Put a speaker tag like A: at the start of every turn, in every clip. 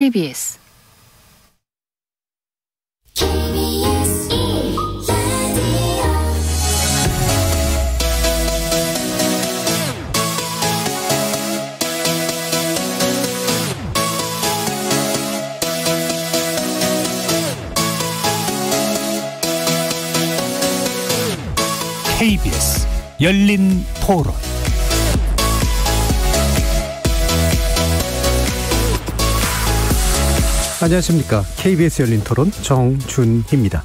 A: KBS
B: KBS 열린 토론.
C: 안녕하십니까. KBS 열린 토론 정준희입니다.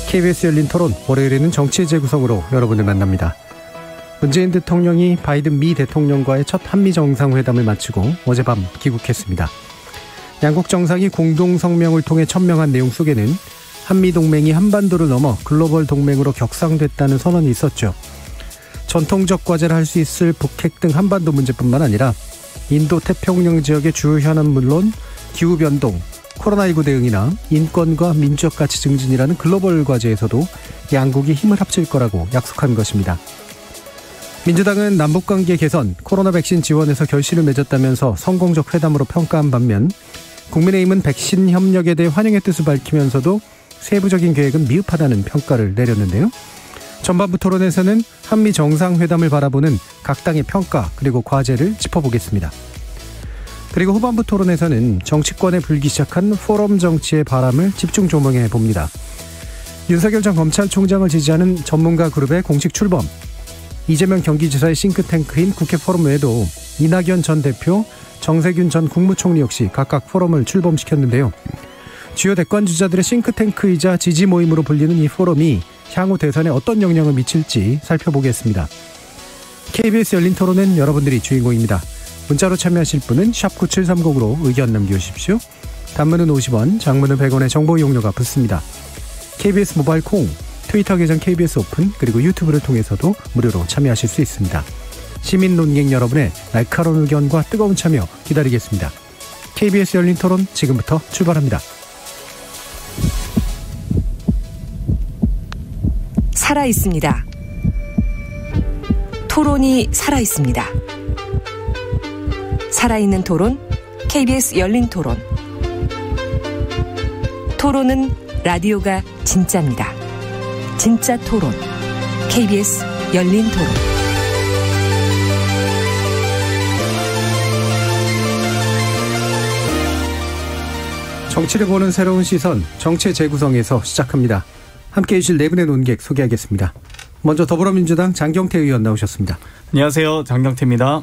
C: KBS 열린 토론 월요일에는 정치의 재구성으로 여러분을 만납니다. 문재인 대통령이 바이든 미 대통령과의 첫 한미 정상회담을 마치고 어젯밤 귀국했습니다. 양국 정상이 공동 성명을 통해 천명한 내용 속에는 한미 동맹이 한반도를 넘어 글로벌 동맹으로 격상됐다는 선언이 있었죠. 전통적 과제를 할 수 있을 북핵 등 한반도 문제뿐만 아니라 인도 태평양 지역의 주요 현안 물론 기후변동, 코로나19 대응이나 인권과 민주적 가치 증진이라는 글로벌 과제에서도 양국이 힘을 합칠 거라고 약속한 것입니다. 민주당은 남북관계 개선, 코로나 백신 지원에서 결실을 맺었다면서 성공적 회담으로 평가한 반면 국민의힘은 백신 협력에 대해 환영의 뜻을 밝히면서도 세부적인 계획은 미흡하다는 평가를 내렸는데요. 전반부 토론에서는 한미 정상회담을 바라보는 각 당의 평가 그리고 과제를 짚어보겠습니다. 그리고 후반부 토론에서는 정치권에 불기 시작한 포럼 정치의 바람을 집중 조명해 봅니다. 윤석열 전 검찰총장을 지지하는 전문가 그룹의 공식 출범, 이재명 경기지사의 싱크탱크인 국회 포럼 외에도 이낙연 전 대표, 정세균 전 국무총리 역시 각각 포럼을 출범시켰는데요. 주요 대권 주자들의 싱크탱크이자 지지 모임으로 불리는 이 포럼이 향후 대선에 어떤 영향을 미칠지 살펴보겠습니다. KBS 열린 토론은 여러분들이 주인공입니다. 문자로 참여하실 분은 샵 9730으로 의견 남겨주십시오. 단문은 50원, 장문은 100원의 정보 이용료가 붙습니다. KBS 모바일 콩, 트위터 계정 KBS 오픈, 그리고 유튜브를 통해서도 무료로 참여하실 수 있습니다. 시민 논객 여러분의 날카로운 의견과 뜨거운 참여 기다리겠습니다. KBS 열린 토론 지금부터 출발합니다.
D: 살아있습니다. 토론이 살아있습니다. 살아있는 토론, KBS 열린 토론. 토론은 라디오가 진짜입니다. 진짜 토론, KBS 열린 토론.
C: 정치를 보는 새로운 시선, 정치의 재구성에서 시작합니다. 함께해 주실 네 분의 논객 소개하겠습니다. 먼저 더불어민주당 장경태 의원 나오셨습니다.
E: 안녕하세요. 장경태입니다.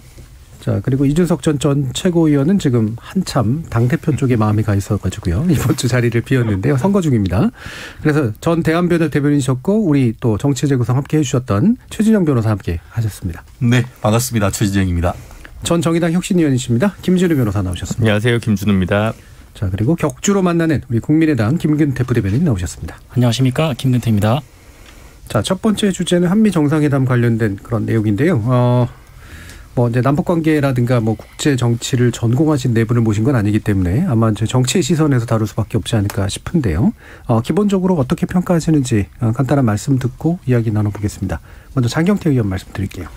C: 자, 그리고 이준석 전 최고위원은 지금 한참 당대표 쪽에 마음이 가 있어가지고요. 이번 주 자리를 비웠는데요. 선거 중입니다. 그래서 전 대한변협 대변인이셨고 우리 또 정치 재구성 함께해 주셨던 최진영 변호사 함께 하셨습니다.
F: 네, 반갑습니다. 최진영입니다.
C: 전 정의당 혁신위원이십니다. 김준우 변호사 나오셨습니다.
G: 안녕하세요. 김준우입니다.
C: 자, 그리고 격주로 만나는 우리 국민의당 김근태 부대변인 나오셨습니다.
H: 안녕하십니까. 김근태입니다.
C: 자, 첫 번째 주제는 한미 정상회담 관련된 그런 내용인데요. 이제 남북관계라든가 국제 정치를 전공하신 네 분을 모신 건 아니기 때문에 아마 이제 정치의 시선에서 다룰 수밖에 없지 않을까 싶은데요. 기본적으로 어떻게 평가하시는지 간단한 말씀 듣고 이야기 나눠보겠습니다. 먼저 장경태 의원 말씀드릴게요.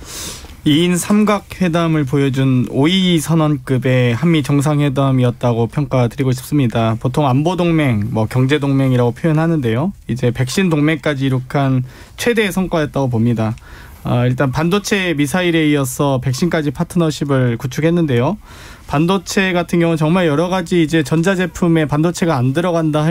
E: 2인 삼각회담을 보여준 5.22 선언급의 한미 정상회담이었다고 평가드리고 싶습니다. 보통 안보동맹, 경제동맹이라고 표현하는데요. 이제 백신 동맹까지 이룩한 최대의 성과였다고 봅니다. 일단 반도체 미사일에 이어서 백신까지 파트너십을 구축했는데요. 반도체 같은 경우는 정말 여러 가지 이제 전자제품에 반도체가 안 들어간다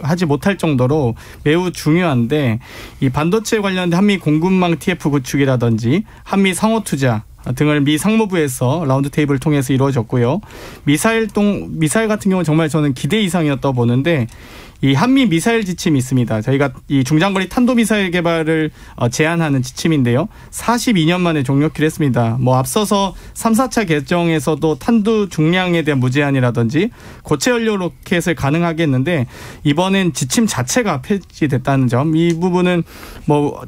E: 하지 못할 정도로 매우 중요한데, 이 반도체 관련된 한미 공급망 TF 구축이라든지 한미 상호 투자 등을 미 상무부에서 라운드 테이블을 통해서 이루어졌고요. 미사일 같은 경우는 정말 저는 기대 이상이었다고 보는데, 이 한미 미사일 지침이 있습니다. 저희가 이 중장거리 탄도미사일 개발을 제한하는 지침인데요. 42년 만에 종료키를 했습니다. 앞서서 3, 4차 개정에서도 탄두 중량에 대한 무제한이라든지 고체 연료 로켓을 가능하게 했는데, 이번엔 지침 자체가 폐지됐다는 점. 이 부분은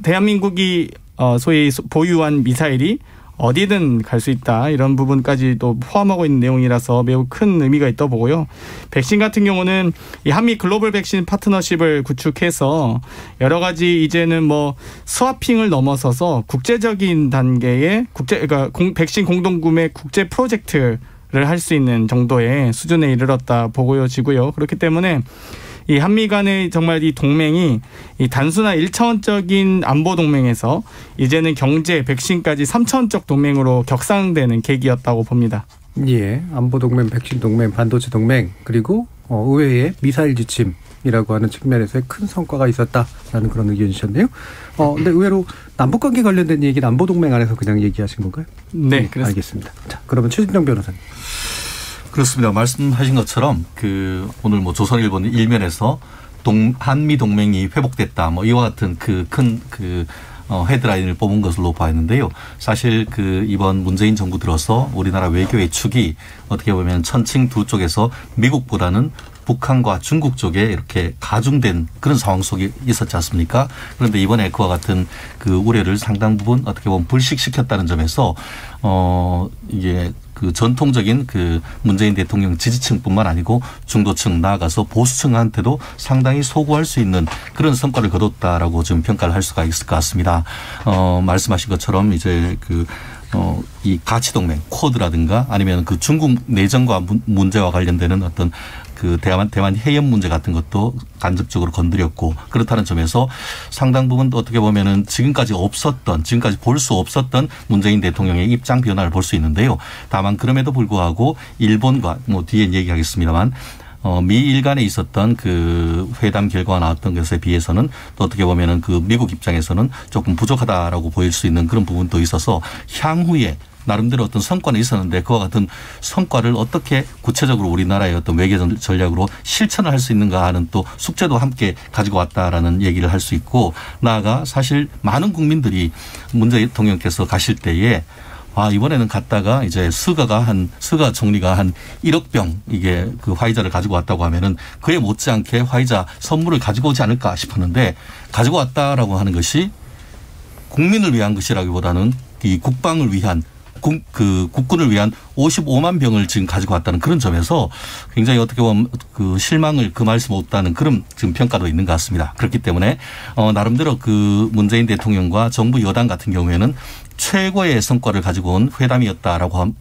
E: 대한민국이 소위 보유한 미사일이 어디든 갈 수 있다 이런 부분까지도 포함하고 있는 내용이라서 매우 큰 의미가 있다고 보고요. 백신 같은 경우는 이 한미 글로벌 백신 파트너십을 구축해서 여러 가지 이제는 뭐 스와핑을 넘어서서 국제적인 단계의 그러니까 백신 공동구매 국제 프로젝트를 할 수 있는 정도의 수준에 이르렀다 보여지고요. 그렇기 때문에 이 한미 간의 정말 이 동맹이 이 단순한 1차원적인 안보 동맹에서 이제는 경제, 백신까지 3차원적 동맹으로 격상되는 계기였다고 봅니다.
C: 예, 안보 동맹, 백신 동맹, 반도체 동맹, 그리고 의회의 미사일 지침이라고 하는 측면에서의 큰 성과가 있었다라는 그런 의견이셨네요. 근데 의외로 남북 관계 관련된 얘기는 안보 동맹 안에서 그냥 얘기하신 건가요?
E: 네, 그렇습니다.
C: 알겠습니다. 자, 그러면 최진정 변호사님.
F: 그렇습니다. 말씀하신 것처럼 오늘 뭐 조선일보 일면에서 한미 동맹이 회복됐다 뭐 이와 같은 큰 헤드라인을 뽑은 것으로 봐야하는데요. 사실 이번 문재인 정부 들어서 우리나라 외교의 축이 어떻게 보면 천칭 두 쪽에서 미국보다는 북한과 중국 쪽에 이렇게 가중된 그런 상황 속에 있었지 않습니까? 그런데 이번에 그와 같은 우려를 상당 부분 어떻게 보면 불식시켰다는 점에서 이게 전통적인 문재인 대통령 지지층뿐만 아니고 중도층 나아가서 보수층한테도 상당히 소구할 수 있는 그런 성과를 거뒀다라고 지금 평가를 할 수가 있을 것 같습니다. 말씀하신 것처럼 이제 이 가치동맹 쿼드라든가 아니면 중국 내정과 문제와 관련되는 어떤 대만 해협 문제 같은 것도 간접적으로 건드렸고 그렇다는 점에서 상당 부분 어떻게 보면은 지금까지 볼 수 없었던 문재인 대통령의 입장 변화를 볼 수 있는데요. 다만 그럼에도 불구하고 일본과 뒤에 얘기하겠습니다만 미일 간에 있었던 회담 결과가 나왔던 것에 비해서는 또 어떻게 보면은 미국 입장에서는 조금 부족하다라고 보일 수 있는 그런 부분도 있어서 향후에 나름대로 어떤 성과는 있었는데 그와 같은 성과를 어떻게 구체적으로 우리나라의 어떤 외교 전략으로 실천을 할 수 있는가 하는 또 숙제도 함께 가지고 왔다라는 얘기를 할 수 있고 나아가 사실 많은 국민들이 문재인 대통령께서 가실 때에 이번에는 갔다가 이제 스가 총리가 한 1억 병 이게 화이자를 가지고 왔다고 하면은 그에 못지않게 화이자 선물을 가지고 오지 않을까 싶었는데 가지고 왔다라고 하는 것이 국민을 위한 것이라기보다는 이 국방을 위한 국군을 위한 55만 병을 지금 가지고 왔다는 그런 점에서 굉장히 어떻게 보면 실망을 금할 수 없다는 그런 지금 평가도 있는 것 같습니다. 그렇기 때문에 나름대로 문재인 대통령과 정부 여당 같은 경우에는 최고의 성과를 가지고 온 회담이었다라고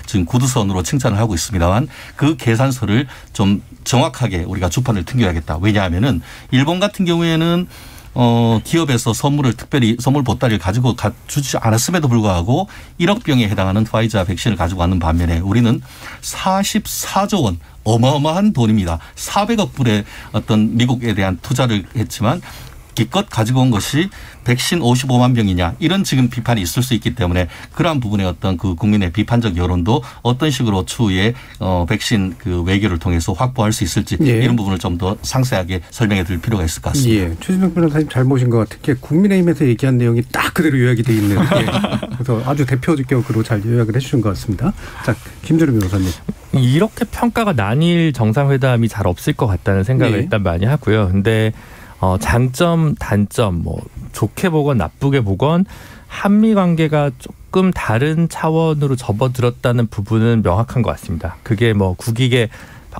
F: 지금 구두선으로 칭찬을 하고 있습니다만 그 계산서를 좀 정확하게 우리가 주판을 튕겨야겠다. 왜냐하면은 일본 같은 경우에는 기업에서 특별히 선물 보따리를 가지고 주지 않았음에도 불구하고 1억 병에 해당하는 화이자 백신을 가지고 왔는 반면에 우리는 44조 원 어마어마한 돈입니다. 400억 불의 어떤 미국에 대한 투자를 했지만 기껏 가지고 온 것이 백신 55만 병이냐 이런 지금 비판이 있을 수 있기 때문에 그러한 부분의 어떤 국민의 비판적 여론도 어떤 식으로 추후에 백신 외교를 통해서 확보할 수 있을지 이런 부분을 좀 더 상세하게 설명해 드릴 필요가 있을 것 같습니다.
C: 예, 최진정 변호사님 잘 모신 것 같은 게 국민의힘에서 얘기한 내용이 딱 그대로 요약이 돼 있는 그래서 아주 대표적으로 잘 요약을 해 주신 것 같습니다. 자, 김준우 변호사님.
A: 이렇게 평가가 나뉠 정상회담이 잘 없을 것 같다는 생각을 일단 많이 하고요. 근데 장점, 단점, 좋게 보건 나쁘게 보건 한미 관계가 조금 다른 차원으로 접어들었다는 부분은 명확한 것 같습니다. 그게 국익에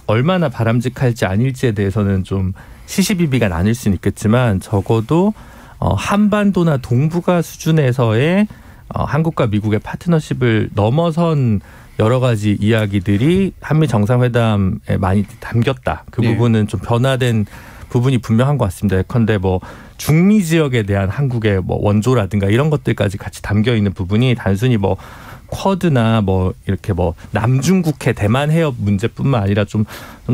A: 얼마나 바람직할지 아닐지에 대해서는 좀 시시비비가 나뉠 수는 있겠지만 적어도 한반도나 동북아 수준에서의 한국과 미국의 파트너십을 넘어선 여러 가지 이야기들이 한미 정상회담에 많이 담겼다. 그 부분은 좀 변화된 부분이 분명한 것 같습니다. 예컨대 중미 지역에 대한 한국의 원조라든가 이런 것들까지 같이 담겨 있는 부분이 단순히 쿼드나 이렇게 남중국해 대만 해협 문제뿐만 아니라 좀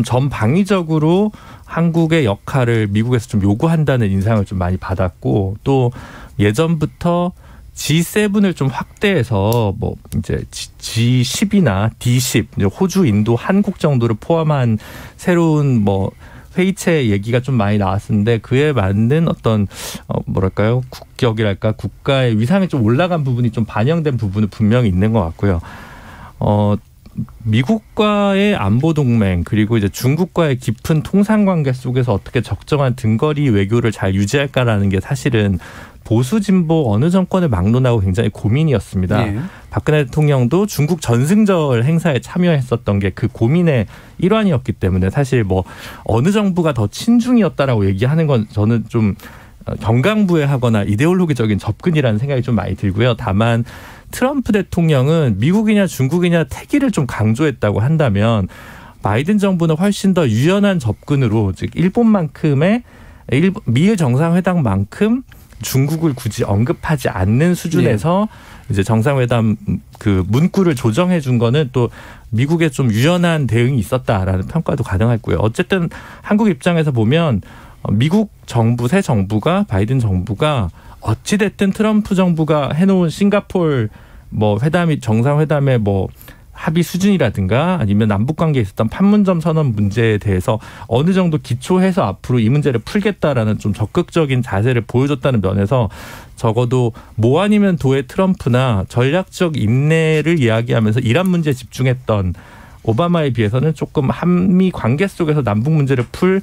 A: 전방위적으로 한국의 역할을 미국에서 좀 요구한다는 인상을 좀 많이 받았고 또 예전부터 G7을 좀 확대해서 이제 G10이나 D10 호주, 인도, 한국 정도를 포함한 새로운 회의체 얘기가 좀 많이 나왔었는데 그에 맞는 어떤 국격이랄까 국가의 위상이 좀 올라간 부분이 좀 반영된 부분은 분명히 있는 것 같고요. 미국과의 안보 동맹 그리고 이제 중국과의 깊은 통상 관계 속에서 어떻게 적정한 등거리 외교를 잘 유지할까라는 게 사실은 보수 진보 어느 정권을 막론하고 굉장히 고민이었습니다. 네. 박근혜 대통령도 중국 전승절 행사에 참여했었던 게 그 고민의 일환이었기 때문에 사실 뭐 어느 정부가 더 친중이었다라고 얘기하는 건 저는 좀 경강부회하거나 이데올로기적인 접근이라는 생각이 좀 많이 들고요. 다만 트럼프 대통령은 미국이냐 중국이냐 태기를 좀 강조했다고 한다면 바이든 정부는 훨씬 더 유연한 접근으로 즉 일본만큼의 미일 정상회담만큼 중국을 굳이 언급하지 않는 수준에서 이제 정상회담 그 문구를 조정해 준 거는 또 미국의 좀 유연한 대응이 있었다라는 평가도 가능하고요. 어쨌든 한국 입장에서 보면 미국 정부 새 정부가 바이든 정부가 어찌 됐든 트럼프 정부가 해놓은 싱가포르 뭐 회담이 정상회담의 뭐 합의 수준이라든가 아니면 남북 관계에 있었던 판문점 선언 문제에 대해서 어느 정도 기초해서 앞으로 이 문제를 풀겠다라는 좀 적극적인 자세를 보여줬다는 면에서 적어도 뭐 아니면 도의 트럼프나 전략적 인내를 이야기하면서 이란 문제에 집중했던 오바마에 비해서는 조금 한미 관계 속에서 남북 문제를 풀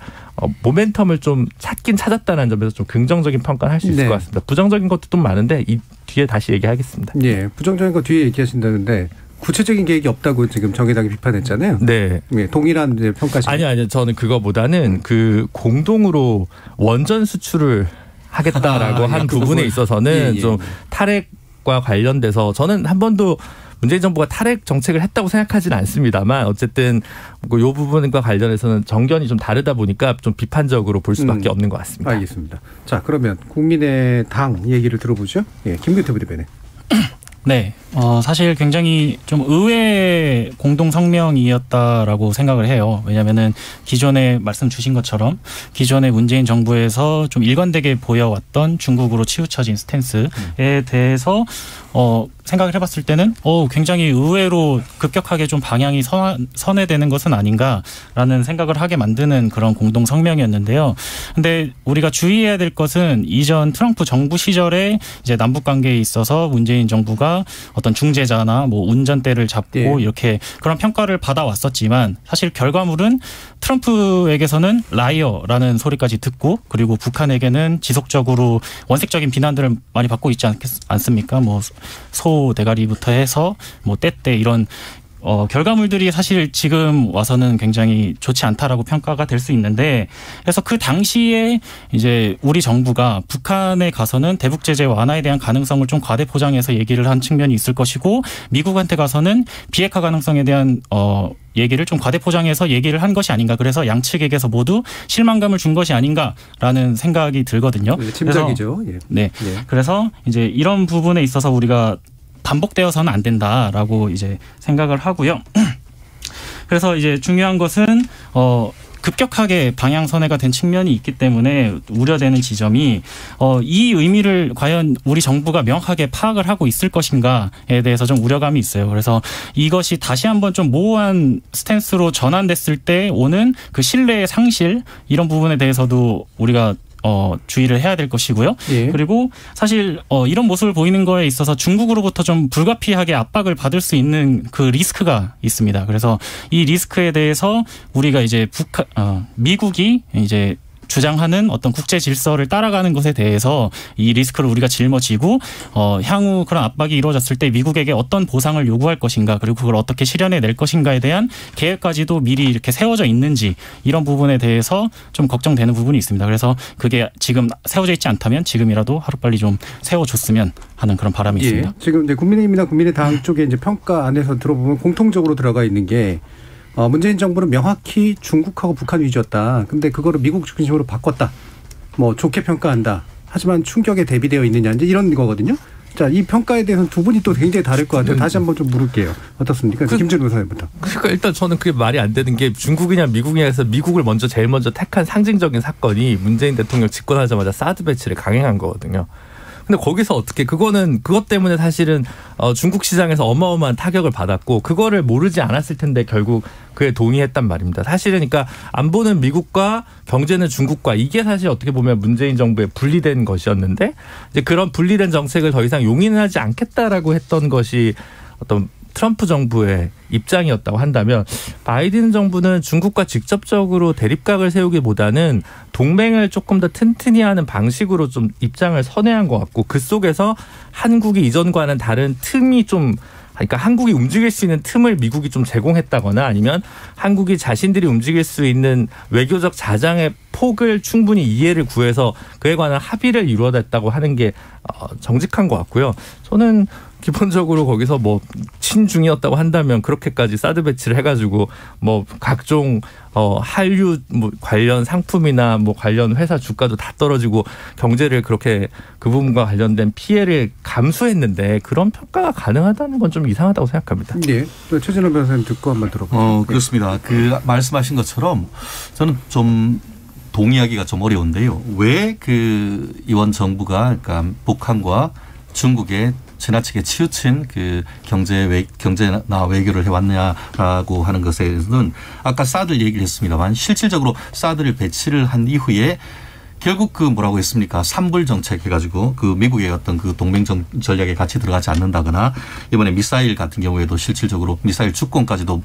A: 모멘텀을 좀 찾긴 찾았다는 점에서 좀 긍정적인 평가를 할 수 있을 것 같습니다. 부정적인 것도 좀 많은데 이 뒤에 다시 얘기하겠습니다.
C: 예, 부정적인 거 뒤에 얘기하신다는데 구체적인 계획이 없다고 지금 정의당이 비판했잖아요.
A: 네.
C: 예, 동일한 이제 평가시.
A: 아니요. 저는 그거보다는 그 공동으로 원전 수출을 하겠다라고 한 부분에 있어서는 좀 탈핵과 관련돼서 저는 한 번도 문재인 정부가 탈핵 정책을 했다고 생각하지는 않습니다만 어쨌든 이 부분과 관련해서는 정견이 좀 다르다 보니까 좀 비판적으로 볼 수밖에 없는 것 같습니다.
C: 알겠습니다. 자, 그러면 국민의당 얘기를 들어보죠. 예, 김규태 부대변인.
G: 네, 사실 굉장히 좀 의외의 공동 성명이었다라고 생각을 해요. 왜냐하면은 기존에 말씀 주신 것처럼 기존의 문재인 정부에서 좀 일관되게 보여왔던 중국으로 치우쳐진 스탠스에 대해서 생각을 해봤을 때는 굉장히 의외로 급격하게 좀 방향이 선회되는 것은 아닌가라는 생각을 하게 만드는 그런 공동 성명이었는데요. 근데 우리가 주의해야 될 것은 이전 트럼프 정부 시절에 이제 남북 관계에 있어서 문재인 정부가 어떤 중재자나 뭐 운전대를 잡고 이렇게 그런 평가를 받아왔었지만 사실 결과물은 트럼프에게서는 라이어라는 소리까지 듣고 그리고 북한에게는 지속적으로 원색적인 비난들을 많이 받고 있지 않습니까? 뭐 소 대가리부터 해서 뭐 떼떼 이런 결과물들이 사실 지금 와서는 굉장히 좋지 않다라고 평가가 될 수 있는데 그래서 그 당시에 이제 우리 정부가 북한에 가서는 대북 제재 완화에 대한 가능성을 좀 과대 포장해서 얘기를 한 측면이 있을 것이고 미국한테 가서는 비핵화 가능성에 대한 얘기를 좀 과대 포장해서 얘기를 한 것이 아닌가. 그래서 양측에게서 모두 실망감을 준 것이 아닌가라는 생각이 들거든요.
C: 짐작이죠.
G: 네. 그래서 이제 이런 부분에 있어서 우리가 반복되어서는 안 된다라고 이제 생각을 하고요. 그래서 이제 중요한 것은 급격하게 방향 선회가 된 측면이 있기 때문에 우려되는 지점이 이 의미를 과연 우리 정부가 명확하게 파악을 하고 있을 것인가에 대해서 좀 우려감이 있어요. 그래서 이것이 다시 한번 좀 모호한 스탠스로 전환됐을 때 오는 그 신뢰의 상실 이런 부분에 대해서도 우리가 주의를 해야 될 것이고요. 그리고 사실 이런 모습을 보이는 거에 있어서 중국으로부터 좀 불가피하게 압박을 받을 수 있는 그 리스크가 있습니다. 그래서 이 리스크에 대해서 우리가 이제 미국이 이제 주장하는 어떤 국제 질서를 따라가는 것에 대해서 이 리스크를 우리가 짊어지고 향후 그런 압박이 이루어졌을 때 미국에게 어떤 보상을 요구할 것인가 그리고 그걸 어떻게 실현해낼 것인가에 대한 계획까지도 미리 이렇게 세워져 있는지 이런 부분에 대해서 좀 걱정되는 부분이 있습니다. 그래서 그게 지금 세워져 있지 않다면 지금이라도 하루빨리 좀 세워줬으면 하는 그런 바람이 있습니다.
C: 지금 이제 국민의힘이나 국민의당 쪽에 이제 평가 안에서 들어보면 공통적으로 들어가 있는 게 문재인 정부는 명확히 중국하고 북한 위주였다. 근데 그거를 미국 중심으로 바꿨다. 뭐 좋게 평가한다. 하지만 충격에 대비되어 있느냐. 이제 이런 거거든요. 자, 이 평가에 대해서는 두 분이 또 굉장히 다를 것 같아요. 다시 한번 좀 물을게요. 어떻습니까? 김준우 의사님부터.
A: 그러니까 일단 저는 그게 말이 안 되는 게 중국이냐 미국이냐 해서 미국을 제일 먼저 택한 상징적인 사건이 문재인 대통령 집권하자마자 사드 배치를 강행한 거거든요. 근데 거기서 어떻게 그것 때문에 사실은 중국 시장에서 어마어마한 타격을 받았고 그거를 모르지 않았을 텐데 결국 그에 동의했단 말입니다. 사실은 그러니까 안보는 미국과 경제는 중국과 이게 사실 어떻게 보면 문재인 정부의 분리된 것이었는데 이제 그런 분리된 정책을 더 이상 용인하지 않겠다라고 했던 것이 어떤 트럼프 정부의 입장이었다고 한다면 바이든 정부는 중국과 직접적으로 대립각을 세우기보다는 동맹을 조금 더 튼튼히 하는 방식으로 좀 입장을 선회한 것 같고 그 속에서 한국이 이전과는 다른 틈이 좀 그러니까 한국이 움직일 수 있는 틈을 미국이 좀 제공했다거나 아니면 한국이 자신들이 움직일 수 있는 외교적 자장의 폭을 충분히 이해를 구해서 그에 관한 합의를 이루어냈다고 하는 게 정직한 것 같고요. 저는 기본적으로 거기서 뭐 친중이었다고 한다면 그렇게까지 사드 배치를 해가지고 뭐 각종 한류 뭐 관련 상품이나 뭐 관련 회사 주가도 다 떨어지고 경제를 그렇게 그 부분과 관련된 피해를 감수했는데 그런 평가가 가능하다는 건 좀 이상하다고 생각합니다.
C: 네, 최진호 변호사님 듣고 한번 들어보죠.
F: 그렇습니다. 그 말씀하신 것처럼 저는 좀 동의하기가 좀 어려운데요. 왜 그 이원 정부가 그러니까 북한과 중국의 지나치게 치우친 그 경제나 외교를 해왔냐라고 하는 것에는 아까 사드를 얘기를 했습니다만 실질적으로 사드를 배치를 한 이후에 결국 그 뭐라고 했습니까? 삼불 정책 해가지고 그 미국의 어떤 그 동맹 전략에 같이 들어가지 않는다거나 이번에 미사일 같은 경우에도 실질적으로 미사일 주권까지도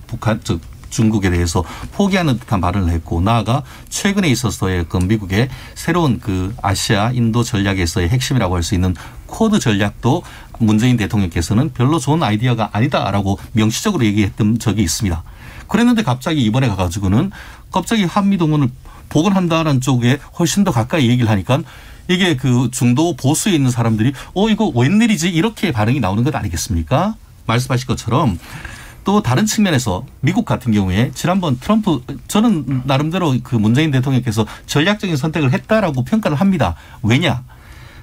F: 중국에 대해서 포기하는 듯한 발언을 했고 나아가 최근에 있어서의 그 미국의 새로운 그 아시아 인도 전략에서의 핵심이라고 할 수 있는 쿼드 전략도 문재인 대통령께서는 별로 좋은 아이디어가 아니다라고 명시적으로 얘기했던 적이 있습니다. 그랬는데 갑자기 이번에 가가지고는 갑자기 한미동맹을 복원한다는 쪽에 훨씬 더 가까이 얘기를 하니까 이게 그 중도 보수에 있는 사람들이 이거 웬일이지 이렇게 반응이 나오는 것 아니겠습니까? 말씀하신 것처럼 또 다른 측면에서 미국 같은 경우에 지난번 트럼프 저는 나름대로 그 문재인 대통령께서 전략적인 선택을 했다라고 평가를 합니다. 왜냐?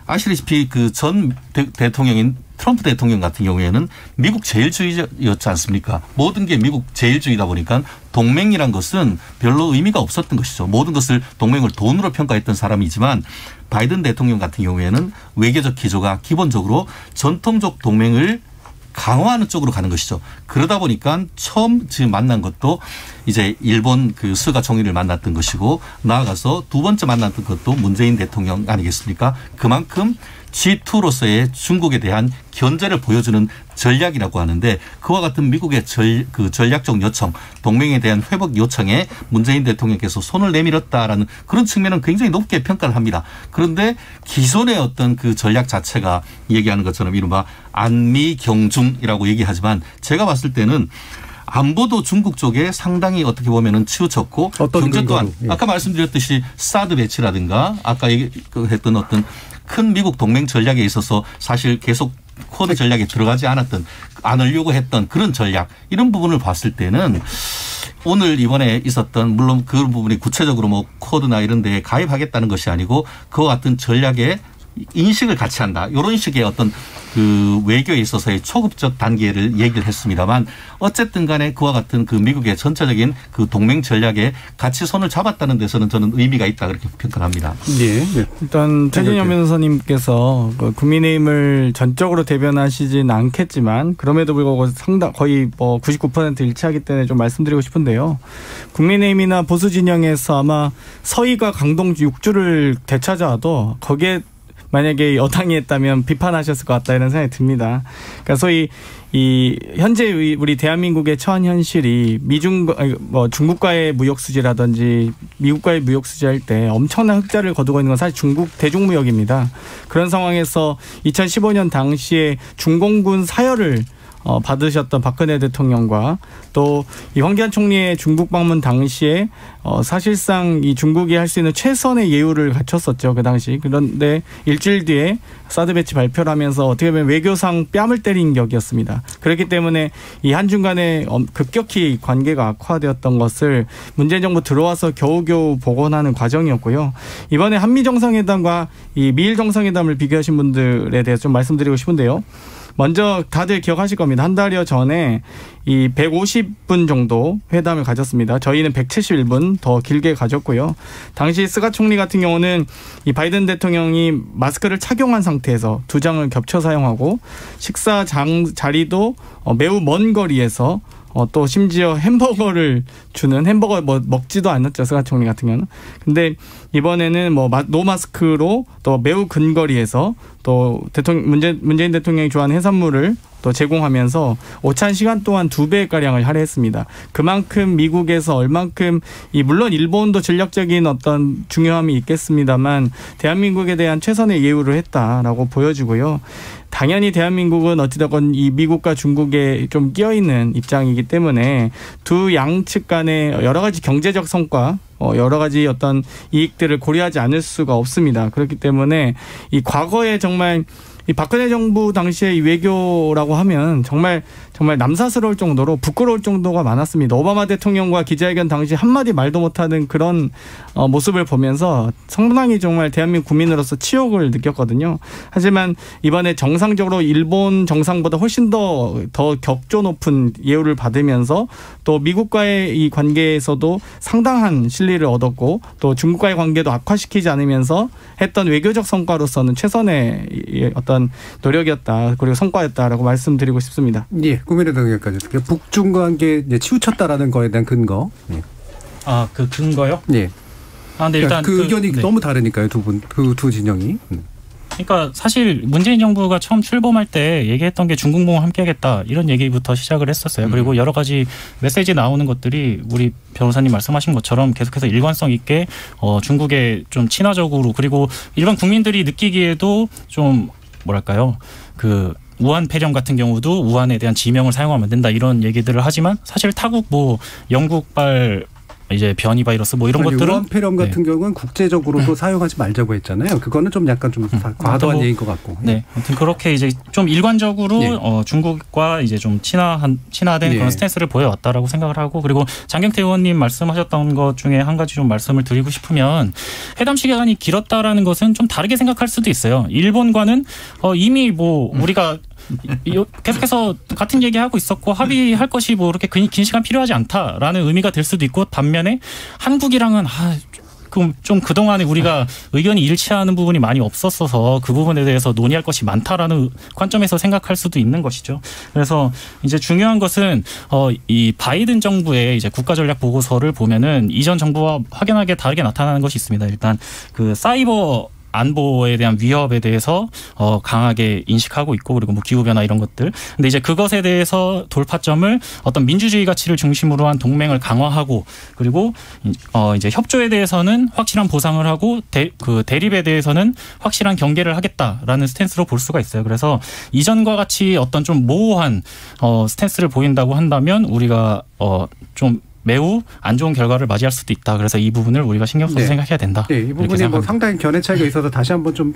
F: 아시다시피 그 전 대통령인 트럼프 대통령 같은 경우에는 미국 제일주의였지 않습니까? 모든 게 미국 제일주의다 보니까 동맹이란 것은 별로 의미가 없었던 것이죠. 모든 것을 동맹을 돈으로 평가했던 사람이지만 바이든 대통령 같은 경우에는 외교적 기조가 기본적으로 전통적 동맹을 강화하는 쪽으로 가는 것이죠. 그러다 보니까 처음 지금 만난 것도 이제 일본 그 스가 총리를 만났던 것이고 나아가서 두 번째 만났던 것도 문재인 대통령 아니겠습니까? 그만큼 G2로서의 중국에 대한 견제를 보여주는 전략이라고 하는데 그와 같은 미국의 그 전략적 요청, 동맹에 대한 회복 요청에 문재인 대통령께서 손을 내밀었다라는 그런 측면은 굉장히 높게 평가를 합니다. 그런데 기존의 어떤 그 전략 자체가 얘기하는 것처럼 이른바 안미경중이라고 얘기하지만 제가 봤을 때는 안보도 중국 쪽에 상당히 어떻게 보면은 치우쳤고 경제 또한 아까 말씀드렸듯이 사드 배치라든가 아까 얘기했던 어떤 큰 미국 동맹 전략에 있어서 사실 계속 쿼드 전략에 들어가지 않으려고 했던 그런 전략 이런 부분을 봤을 때는 오늘 이번에 있었던 물론 그 부분이 구체적으로 뭐 쿼드나 이런 데에 가입하겠다는 것이 아니고 그와 같은 전략에 인식을 같이 한다. 이런 식의 어떤 그 외교에 있어서의 초급적 단계를 얘기를 했습니다만 어쨌든 간에 그와 같은 그 미국의 전체적인 그 동맹 전략에 같이 손을 잡았다는 데서는 저는 의미가 있다 그렇게 평가합니다.
E: 네. 일단 최진영 변호사님께서 국민의힘을 전적으로 대변하시진 않겠지만 그럼에도 불구하고 거의 뭐 99% 일치하기 때문에 좀 말씀드리고 싶은데요. 국민의힘이나 보수 진영에서 아마 서희가 강동 6주를 되찾아도 거기에 만약에 여당이 했다면 비판하셨을 것 같다 이런 생각이 듭니다. 그러니까 소위 이 현재 우리 대한민국의 처한 현실이 중국과의 무역 수지라든지 미국과의 무역 수지할 때 엄청난 흑자를 거두고 있는 건 사실 중국 대중무역입니다. 그런 상황에서 2015년 당시에 중공군 사열을 받으셨던 박근혜 대통령과 또 이 황교안 총리의 중국 방문 당시에 사실상 이 중국이 할 수 있는 최선의 예우를 갖췄었죠. 그 당시. 그런데 일주일 뒤에 사드 배치 발표를 하면서 어떻게 보면 외교상 뺨을 때린 격이었습니다. 그렇기 때문에 이 한중 간에 급격히 관계가 악화되었던 것을 문재인 정부 들어와서 겨우겨우 복원하는 과정이었고요. 이번에 한미 정상회담과 이 미일 정상회담을 비교하신 분들에 대해서 좀 말씀드리고 싶은데요. 먼저 다들 기억하실 겁니다. 한 달여 전에 이 150분 정도 회담을 가졌습니다. 저희는 171분 더 길게 가졌고요. 당시 스가 총리 같은 경우는 이 바이든 대통령이 마스크를 착용한 상태에서 두 장을 겹쳐 사용하고 식사 자리도 매우 먼 거리에서 또 심지어 햄버거를 주는 햄버거 먹지도 않았죠. 스가 총리 같은 경우는. 근데 이번에는 노마스크로 또 매우 근거리에서 또 문재인 대통령이 좋아하는 해산물을 또 제공하면서 오찬 시간 동안 2배가량을 할애했습니다. 그만큼 미국에서 얼만큼 물론 일본도 전략적인 어떤 중요함이 있겠습니다만 대한민국에 대한 최선의 예우를 했다라고 보여지고요. 당연히 대한민국은 어찌됐건 이 미국과 중국에 좀 끼어있는 입장이기 때문에 두 양측 간의 여러 가지 경제적 성과, 여러 가지 어떤 이익들을 고려하지 않을 수가 없습니다. 그렇기 때문에 이 과거에 정말 이 박근혜 정부 당시의 이 외교라고 하면 정말 남사스러울 정도로 부끄러울 정도가 많았습니다. 오바마 대통령과 기자회견 당시 한마디 말도 못하는 그런 모습을 보면서 상당히 정말 대한민국 국민으로서 치욕을 느꼈거든요. 하지만 이번에 정상적으로 일본 정상보다 훨씬 더 격조 높은 예우를 받으면서 또 미국과의 이 관계에서도 상당한 신뢰를 얻었고 또 중국과의 관계도 악화시키지 않으면서 했던 외교적 성과로서는 최선의 어떤 노력이었다. 그리고 성과였다라고 말씀드리고 싶습니다.
C: 예, 국민의당 의견까지 어떻게 북중 관계 이제 치우쳤다라는 거에 대한 근거. 예.
G: 아, 그 근거요?
C: 예.
G: 근데 일단
C: 그 의견이 너무 다르니까요, 그 두 진영이.
G: 그러니까 사실 문재인 정부가 처음 출범할 때 얘기했던 게 중국몽 함께하겠다 이런 얘기부터 시작을 했었어요. 그리고 여러 가지 메시지 나오는 것들이 우리 변호사님 말씀하신 것처럼 계속해서 일관성 있게 중국에 좀 친화적으로 그리고 일반 국민들이 느끼기에도 좀 뭐랄까요 그 우한 폐렴 같은 경우도 우한에 대한 지명을 사용하면 안 된다 이런 얘기들을 하지만 사실 타국 뭐 영국발 이제 변이 바이러스 뭐 이런 것들은
C: 우한 폐렴 같은 경우는 국제적으로도 사용하지 말자고 했잖아요. 그거는 좀 약간 좀 과도한 얘기인 것 같고.
G: 네, 아무튼 그렇게 이제 좀 일관적으로 중국과 이제 좀 친화된 그런 스탠스를 보여왔다라고 생각을 하고 그리고 장경태 의원님 말씀하셨던 것 중에 한 가지 좀 말씀을 드리고 싶으면 회담 시간이 길었다라는 것은 좀 다르게 생각할 수도 있어요. 일본과는 이미 뭐 우리가 계속해서 같은 얘기하고 있었고 합의할 것이 뭐 그렇게 긴 시간 필요하지 않다라는 의미가 될 수도 있고 반면에 한국이랑은 좀 그동안에 우리가 의견이 일치하는 부분이 많이 없었어서 그 부분에 대해서 논의할 것이 많다라는 관점에서 생각할 수도 있는 것이죠. 그래서 이제 중요한 것은 이 바이든 정부의 이제 국가전략 보고서를 보면은 이전 정부와 확연하게 다르게 나타나는 것이 있습니다. 일단 그 사이버 안보에 대한 위협에 대해서 강하게 인식하고 있고 그리고 뭐 기후변화 이런 것들. 근데 이제 그것에 대해서 돌파점을 어떤 민주주의 가치를 중심으로 한 동맹을 강화하고 그리고 이제 협조에 대해서는 확실한 보상을 하고 그 대립에 대해서는 확실한 경계를 하겠다라는 스탠스로 볼 수가 있어요. 그래서 이전과 같이 어떤 좀 모호한 스탠스를 보인다고 한다면 우리가 좀 매우 안 좋은 결과를 맞이할 수도 있다. 그래서 이 부분을 우리가 신경 써서 생각해야 된다.
C: 네, 이 부분이 뭐 상당히 견해 차이가 있어서 다시 한번 좀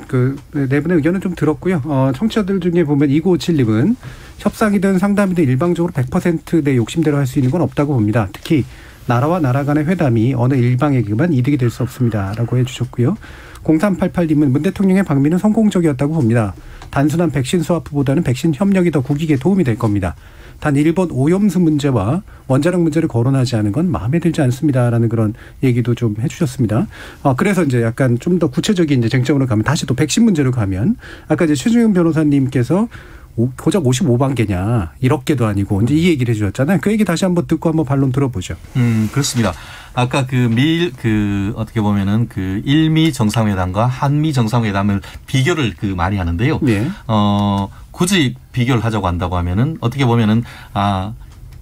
C: 네 분의 의견을 좀 들었고요. 청취자들 중에 보면 2957님은 협상이든 상담이든 일방적으로 100% 내 욕심대로 할 수 있는 건 없다고 봅니다. 특히 나라와 나라 간의 회담이 어느 일방에게만 이득이 될 수 없습니다라고 해주셨고요. 0388님은 문 대통령의 방미는 성공적이었다고 봅니다. 단순한 백신 스와프보다는 백신 협력이 더 국익에 도움이 될 겁니다. 단 일본 오염수 문제와 원자력 문제를 거론하지 않은 건 마음에 들지 않습니다라는 그런 얘기도 좀 해주셨습니다. 그래서 이제 약간 좀 더 구체적인 이제 쟁점으로 가면 다시 또 백신 문제로 가면 아까 이제 최중영 변호사님께서 고작 55만개냐 1억 개도 아니고 이제 이 얘기를 해주셨잖아요. 그 얘기 다시 한번 듣고 한번 반론 들어보죠.
F: 그렇습니다. 아까 어떻게 보면은 그 일미 정상회담과 한미 정상회담을 비교를 많이 하는데요.
C: 네.
F: 굳이 비교를 하자고 한다고 하면은 어떻게 보면은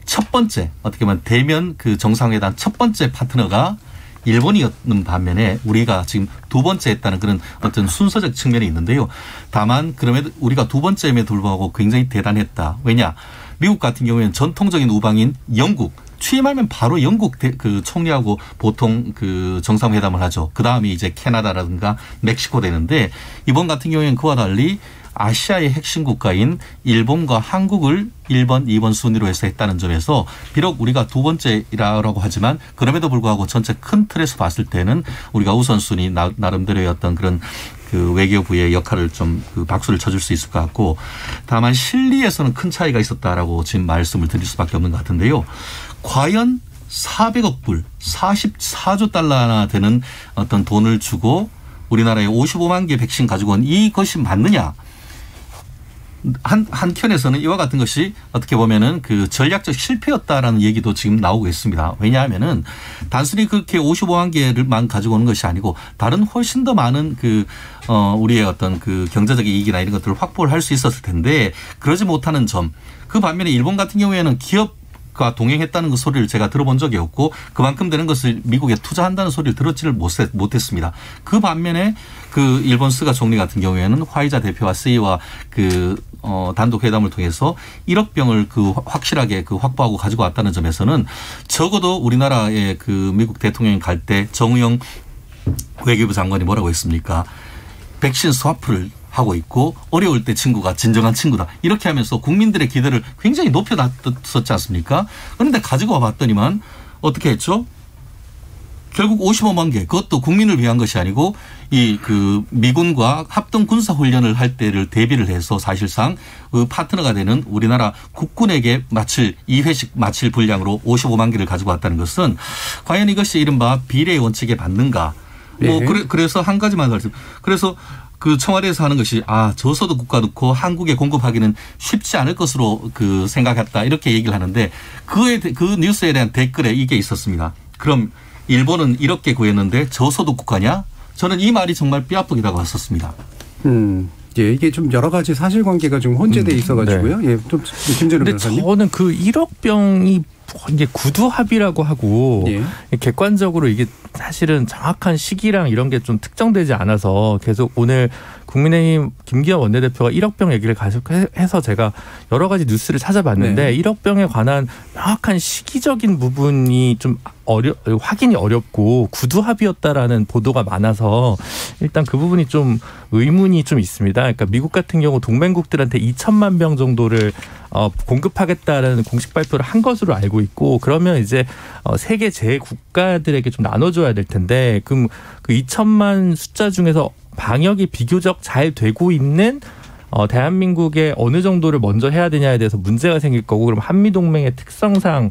F: 첫 번째 어떻게 보면 대면 그 정상회담 첫 번째 파트너가 일본이었는 반면에 우리가 지금 두 번째 했다는 그런 어떤 순서적 측면이 있는데요. 다만 그럼에도 우리가 두 번째임에도 불구하고 굉장히 대단했다. 왜냐? 미국 같은 경우에는 전통적인 우방인 영국 취임하면 바로 영국 그 총리하고 보통 그 정상회담을 하죠. 그 다음에 이제 캐나다라든가 멕시코 되는데 이번 같은 경우에는 그와 달리 아시아의 핵심 국가인 일본과 한국을 1번, 2번 순위로 해서 했다는 점에서 비록 우리가 두 번째라고 하지만 그럼에도 불구하고 전체 큰 틀에서 봤을 때는 우리가 우선순위 나름대로의 어떤 그런 그 외교부의 역할을 좀 그 박수를 쳐줄 수 있을 것 같고 다만 실리에서는 큰 차이가 있었다라고 지금 말씀을 드릴 수밖에 없는 것 같은데요. 과연 400억 불, 44조 달러나 되는 어떤 돈을 주고 우리나라에 55만 개 백신 가지고 온 이것이 맞느냐. 한켠에서는 이와 같은 것이 어떻게 보면은 그 전략적 실패였다라는 얘기도 지금 나오고 있습니다. 왜냐하면은 단순히 그렇게 55만 개를만 가지고 오는 것이 아니고 다른 훨씬 더 많은 우리의 어떤 그 경제적 이익이나 이런 것들을 확보를 할 수 있었을 텐데 그러지 못하는 점. 그 반면에 일본 같은 경우에는 기업과 동행했다는 그 소리를 제가 들어본 적이 없고 그만큼 되는 것을 미국에 투자한다는 소리를 들었지를 못했습니다. 그 반면에 그 일본 스가 총리 같은 경우에는 화이자 대표와 스이와 단독 회담을 통해서 1억 병을 확실하게 확보하고 가지고 왔다는 점에서는 적어도 우리나라의 그 미국 대통령이 갈 때 정의용 외교부 장관이 뭐라고 했습니까? 백신 스와프를 하고 있고 어려울 때 친구가 진정한 친구다. 이렇게 하면서 국민들의 기대를 굉장히 높여놨었지 않습니까? 그런데 가지고 와봤더니만 어떻게 했죠? 결국 55만 개 그것도 국민을 위한 것이 아니고 미군과 합동 군사 훈련을 할 때를 대비를 해서 사실상 그 파트너가 되는 우리나라 국군에게 2회씩 마칠 분량으로 55만 개를 가지고 왔다는 것은 과연 이것이 이른바 비례의 원칙에 맞는가?
C: 네.
F: 그래서 한 가지만 말씀. 그래서 그 청와대에서 하는 것이 저소득 국가 놓고 한국에 공급하기는 쉽지 않을 것으로 생각했다 이렇게 얘기를 하는데 그 뉴스에 대한 댓글에 이게 있었습니다. 그럼 일본은 이렇게 구했는데 저소득 국가냐? 저는 이 말이 정말 뼈아프기라고 했었습니다.
C: 예, 이게 좀 여러 가지 사실관계가 좀 혼재돼 있어가지고요. 네. 예, 좀 김준우 변호사님.
A: 저는 그 1억 병이 이게 구두 합의라고 하고
C: 예.
A: 객관적으로 이게 사실은 정확한 시기랑 이런 게 좀 특정되지 않아서 계속 오늘 국민의힘 김기현 원내대표가 1억 병 얘기를 계속해서 제가 여러 가지 뉴스를 찾아봤는데 1억 병에 관한 명확한 시기적인 부분이 좀 확인이 어렵고 구두 합의였다라는 보도가 많아서 일단 그 부분이 좀 의문이 좀 있습니다. 그러니까 미국 같은 경우 동맹국들한테 2천만 병 정도를 공급하겠다라는 공식 발표를 한 것으로 알고 있고 그러면 이제 세계 제 국가들에게 좀 나눠줘야 될 텐데 그럼 그 2천만 숫자 중에서 방역이 비교적 잘 되고 있는 대한민국의 어느 정도를 먼저 해야 되냐에 대해서 문제가 생길 거고 그럼 한미동맹의 특성상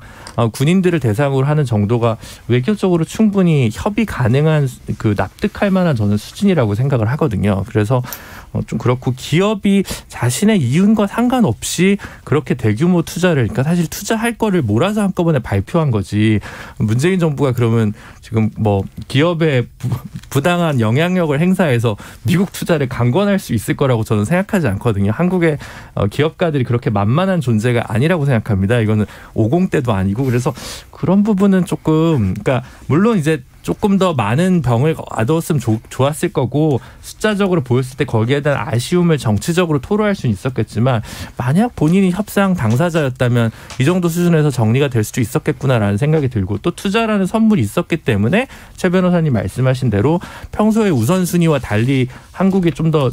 A: 군인들을 대상으로 하는 정도가 외교적으로 충분히 협의 가능한 납득할 만한 저는 수준이라고 생각을 하거든요. 그래서 좀 그렇고 기업이 자신의 이윤과 상관없이 그렇게 대규모 투자를 그러니까 사실 투자할 거를 몰아서 한꺼번에 발표한 거지 문재인 정부가 그러면 지금 기업에 부당한 영향력을 행사해서 미국 투자를 강권할 수 있을 거라고 저는 생각하지 않거든요. 한국의 기업가들이 그렇게 만만한 존재가 아니라고 생각합니다. 이거는 50 때도 아니고 그래서 그런 부분은 조금 그러니까 물론 이제 조금 더 많은 병을 얻었으면 좋았을 거고 숫자적으로 보였을 때 거기에 대한 아쉬움을 정치적으로 토로할 수는 있었겠지만 만약 본인이 협상 당사자였다면 이 정도 수준에서 정리가 될 수도 있었겠구나라는 생각이 들고 또 투자라는 선물이 있었기 때문에 최 변호사님 말씀하신 대로 평소에 우선순위와 달리 한국이 좀 더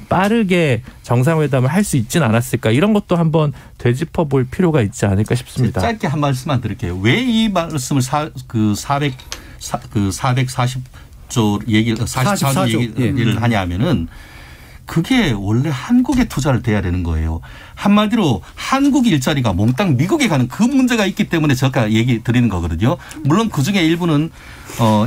A: 빠르게 정상회담을 할 수 있지는 않았을까 이런 것도 한번 되짚어 볼 필요가 있지 않을까 싶습니다.
F: 짧게 한 말씀만 드릴게요. 왜 이 말씀을 440조 얘기를 44조 얘기를 하냐면은 그게 원래 한국에 투자를 돼야 되는 거예요. 한마디로 한국 일자리가 몽땅 미국에 가는 그 문제가 있기 때문에 제가 얘기 드리는 거거든요. 물론 그중에 일부는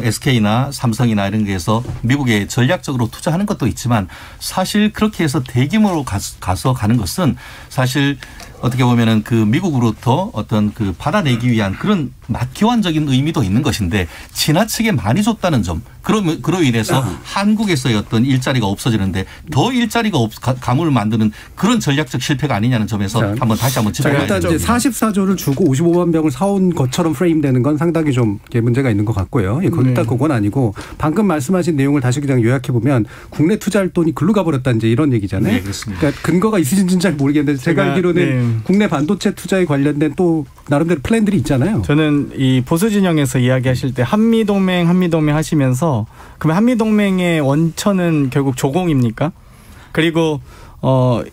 F: SK나 삼성이나 이런 데에서 미국에 전략적으로 투자하는 것도 있지만 사실 그렇게 해서 대규모로 가서 가는 것은 사실 어떻게 보면은 그 미국으로부터 어떤 받아내기 위한 그런 교환적인 의미도 있는 것인데 지나치게 많이 줬다는 점. 그로 인해서 한국에서의 어떤 일자리가 없어지는데 더 일자리가 가물을 만드는 그런 전략적 실패가 아니냐는 점에서 다시 한번 짚어봐야
C: 일단 이제 44조를 주고 55만 병을 사온 것처럼 프레임되는 건 상당히 좀 문제가 있는 것 같고요. 일단 그건 아니고 방금 말씀하신 내용을 다시 그냥 요약해 보면 국내 투자할 돈이 글로 가버렸다 이제 이런 얘기잖아요.
F: 네, 그렇습니다.
C: 그러니까 근거가 있으신지는 잘 모르겠는데 제가 알기로는 국내 반도체 투자에 관련된 또 나름대로 플랜들이 있잖아요.
E: 저는 이 보수 진영에서 이야기하실 때 한미동맹 하시면서 그러면 한미동맹의 원천은 결국 조공입니까? 그리고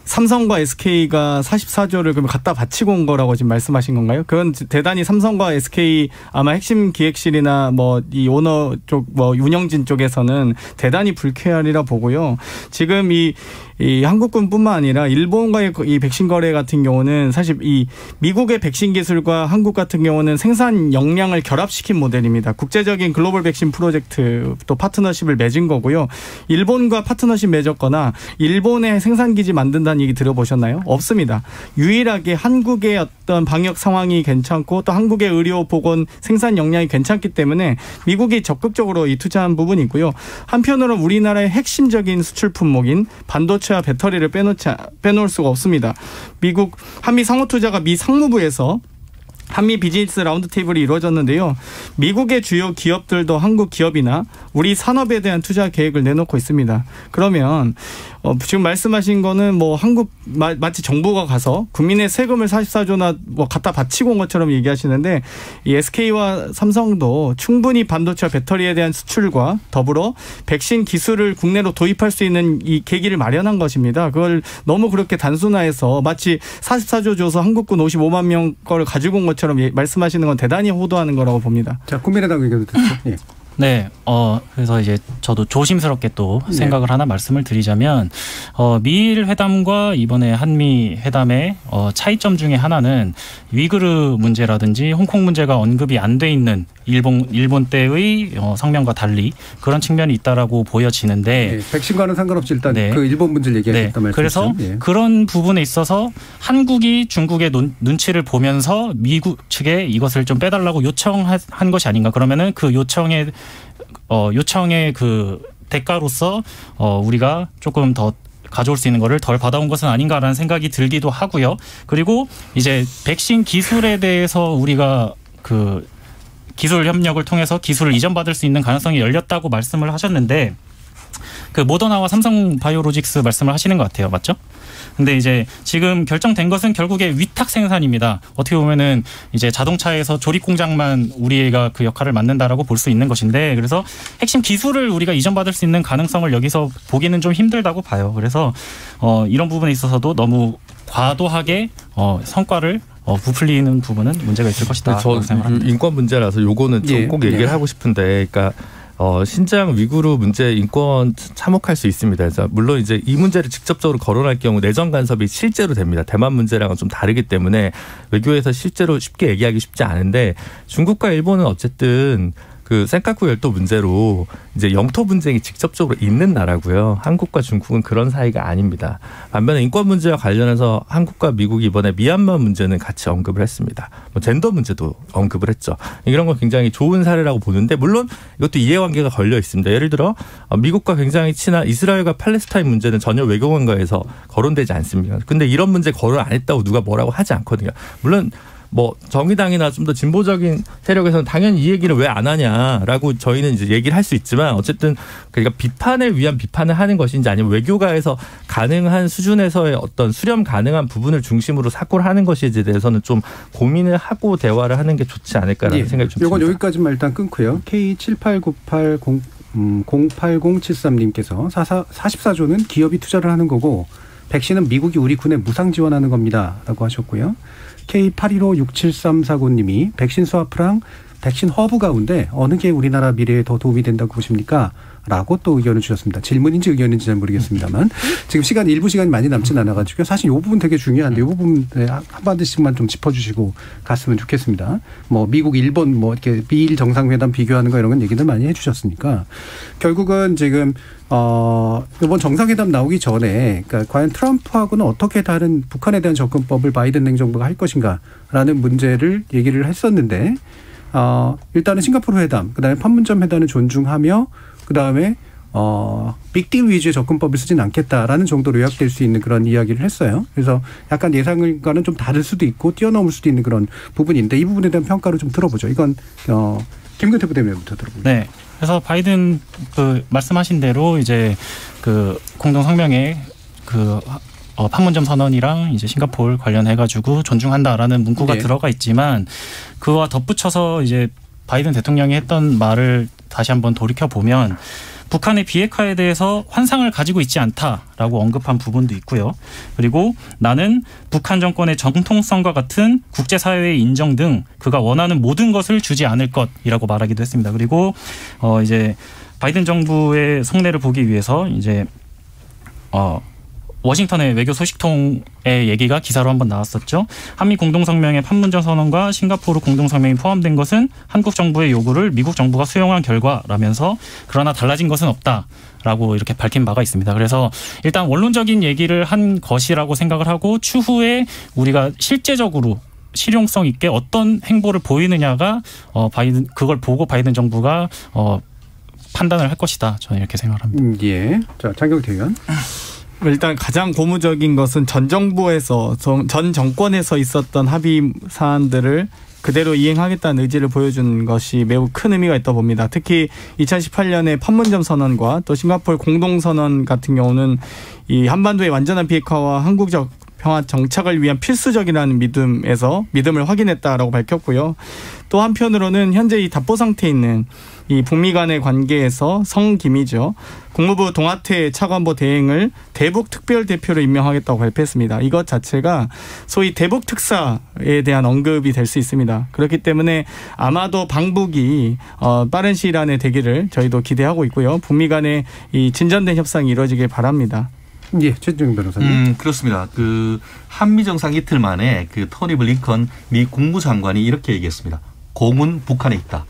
E: 삼성과 SK가 44조를 그러면 갖다 바치고 온 거라고 지금 말씀하신 건가요? 그건 대단히 삼성과 SK 아마 핵심 기획실이나 이 오너 쪽 운영진 쪽에서는 대단히 불쾌하리라 보고요. 지금 이 이 한국군뿐만 아니라 일본과의 이 백신 거래 같은 경우는 사실 이 미국의 백신 기술과 한국 같은 경우는 생산 역량을 결합시킨 모델입니다. 국제적인 글로벌 백신 프로젝트 또 파트너십을 맺은 거고요. 일본과 파트너십 맺었거나 일본의 생산 기지 만든다는 얘기 들어보셨나요? 없습니다. 유일하게 한국의 어떤 방역 상황이 괜찮고 또 한국의 의료 보건 생산 역량이 괜찮기 때문에 미국이 적극적으로 이 투자한 부분이고요. 한편으로 우리나라의 핵심적인 수출 품목인 반도체와 배터리를 빼놓을 수가 없습니다. 미국 한미 상호투자가 미 상무부에서 한미 비즈니스 라운드 테이블이 이루어졌는데요. 미국의 주요 기업들도 한국 기업이나 우리 산업에 대한 투자 계획을 내놓고 있습니다. 그러면 지금 말씀하신 거는 뭐 한국 마치 정부가 가서 국민의 세금을 44조나 뭐 갖다 바치고 온 것처럼 얘기하시는데 이 SK와 삼성도 충분히 반도체와 배터리에 대한 수출과 더불어 백신 기술을 국내로 도입할 수 있는 이 계기를 마련한 것입니다. 그걸 너무 그렇게 단순화해서 마치 44조 줘서 한국군 55만 명 거를 가지고 온 것처럼 말씀하시는 건 대단히 호도하는 거라고 봅니다.
C: 자, 국민의당 의견도 듣죠. 예.
G: 네, 그래서 이제 저도 조심스럽게 또 생각을 하나 말씀을 드리자면, 미일 회담과 이번에 한미 회담의 차이점 중에 하나는 위구르 문제라든지 홍콩 문제가 언급이 안 돼 있는 일본 때의 성명과 달리 그런 측면이 있다라고 보여지는데,
C: 네, 백신과는 상관없이 일단
G: 네.
C: 그 일본 문제를 얘기하셨단 말씀이죠.
G: 그래서
C: 예.
G: 그런 부분에 있어서 한국이 중국의 눈치를 보면서 미국 측에 이것을 좀 빼달라고 요청한 것이 아닌가. 그러면은 그 요청의 그 대가로서 우리가 조금 더 가져올 수 있는 거를 덜 받아온 것은 아닌가라는 생각이 들기도 하고요. 그리고 이제 백신 기술에 대해서 우리가 그 기술 협력을 통해서 기술을 이전받을 수 있는 가능성이 열렸다고 말씀을 하셨는데, 그 모더나와 삼성 바이오로직스 말씀을 하시는 것 같아요. 맞죠? 근데 이제 지금 결정된 것은 결국에 위탁 생산입니다. 어떻게 보면은 이제 자동차에서 조립 공장만 우리가 그 역할을 맡는다라고 볼 수 있는 것인데, 그래서 핵심 기술을 우리가 이전받을 수 있는 가능성을 여기서 보기는 좀 힘들다고 봐요. 그래서 이런 부분에 있어서도 너무 과도하게 성과를 부풀리는 부분은 문제가 있을 것이다.
A: 저 인권 문제라서 요거는 좀 꼭 얘기를 하고 싶은데, 그러니까 신장 위구르 문제 인권 참혹할 수 있습니다. 그래서 물론 이제 이 문제를 직접적으로 거론할 경우 내정 간섭이 실제로 됩니다. 대만 문제랑은 좀 다르기 때문에 외교에서 실제로 쉽게 얘기하기 쉽지 않은데, 중국과 일본은 어쨌든 그 센카쿠 열도 문제로 이제 영토 분쟁이 직접적으로 있는 나라고요. 한국과 중국은 그런 사이가 아닙니다. 반면에 인권 문제와 관련해서 한국과 미국이 이번에 미얀마 문제는 같이 언급을 했습니다. 뭐 젠더 문제도 언급을 했죠. 이런 건 굉장히 좋은 사례라고 보는데, 물론 이것도 이해관계가 걸려 있습니다. 예를 들어 미국과 굉장히 친한 이스라엘과 팔레스타인 문제는 전혀 외교관과에서 거론되지 않습니다. 근데 이런 문제 거론 안 했다고 누가 뭐라고 하지 않거든요. 물론 뭐 정의당이나 좀 더 진보적인 세력에서는 당연히 이 얘기를 왜 안 하냐라고 저희는 이제 얘기를 할 수 있지만, 어쨌든 그러니까 비판을 위한 비판을 하는 것인지 아니면 외교가에서 가능한 수준에서의 어떤 수렴 가능한 부분을 중심으로 사고를 하는 것인지에 대해서는 좀 고민을 하고 대화를 하는 게 좋지 않을까라는 생각이 좀 듭니다.
C: 이건 여기까지만 일단 끊고요. K7898088073님께서 44조는 기업이 투자를 하는 거고 백신은 미국이 우리 군에 무상 지원하는 겁니다. 라고 하셨고요. K81567349님이 백신 스와프랑 백신 허브 가운데 어느 게 우리나라 미래에 더 도움이 된다고 보십니까? 라고 또 의견을 주셨습니다. 질문인지 의견인지 잘 모르겠습니다만 지금 일부 시간이 많이 남진 않아가지고 사실 이 부분 되게 중요한데 이 부분 한마디씩만 좀 짚어주시고 갔으면 좋겠습니다. 뭐 미국, 일본 뭐 이렇게 미일 정상회담 비교하는 거 이런 건 얘기들 많이 해주셨으니까 결국은 지금 이번 정상회담 나오기 전에 그러니까 과연 트럼프하고는 어떻게 다른 북한에 대한 접근법을 바이든 행정부가 할 것인가라는 문제를 얘기를 했었는데 일단은 싱가포르 회담, 그다음에 판문점 회담을 존중하며 그다음에 빅딜 위주의 접근법을 쓰진 않겠다라는 정도로 요약될 수 있는 그런 이야기를 했어요. 그래서 약간 예상과는 좀 다를 수도 있고 뛰어넘을 수도 있는 그런 부분인데 이 부분에 대한 평가를 좀 들어보죠. 이건 김근태 부대변인부터 들어보죠.
G: 네. 그래서 바이든 그 말씀하신 대로 이제 그 공동 성명에 그 판문점 선언이랑 이제 싱가포르 관련해가지고 존중한다라는 문구가 들어가 있지만 그와 덧붙여서 이제 바이든 대통령이 했던 말을 다시 한번 돌이켜 보면 북한의 비핵화에 대해서 환상을 가지고 있지 않다라고 언급한 부분도 있고요. 그리고 나는 북한 정권의 정통성과 같은 국제사회의 인정 등 그가 원하는 모든 것을 주지 않을 것이라고 말하기도 했습니다. 그리고 이제 바이든 정부의 속내를 보기 위해서 이제 워싱턴의 외교 소식통의 얘기가 기사로 한번 나왔었죠. 한미 공동성명의 판문점 선언과 싱가포르 공동성명이 포함된 것은 한국 정부의 요구를 미국 정부가 수용한 결과라면서 그러나 달라진 것은 없다라고 이렇게 밝힌 바가 있습니다. 그래서 일단 원론적인 얘기를 한 것이라고 생각을 하고 추후에 우리가 실제적으로 실용성 있게 어떤 행보를 보이느냐가 그걸 보고 바이든 정부가 판단을 할 것이다. 저는 이렇게 생각을 합니다.
C: 예. 자, 장경태 의원.
E: 일단 가장 고무적인 것은 전 정부에서 전 정권에서 있었던 합의 사안들을 그대로 이행하겠다는 의지를 보여준 것이 매우 큰 의미가 있다고 봅니다. 특히 2018년에 판문점 선언과 또 싱가포르 공동선언 같은 경우는 이 한반도의 완전한 비핵화와 항구적 평화 정착을 위한 필수적이라는 믿음을 확인했다라고 밝혔고요. 또 한편으로는 현재 이 답보 상태에 있는 이 북미 간의 관계에서 성김이죠. 국무부 동아태 차관보 대행을 대북 특별 대표로 임명하겠다고 발표했습니다. 이것 자체가 소위 대북 특사에 대한 언급이 될 수 있습니다. 그렇기 때문에 아마도 방북이 빠른 시일 안에 되기를 저희도 기대하고 있고요. 북미 간의 이 진전된 협상이 이루어지길 바랍니다.
C: 예, 최준영 변호사님.
F: 그렇습니다. 그 한미 정상 이틀 만에 그 토니 블링컨 미 국무장관이 이렇게 얘기했습니다. 공은 북한에 있다.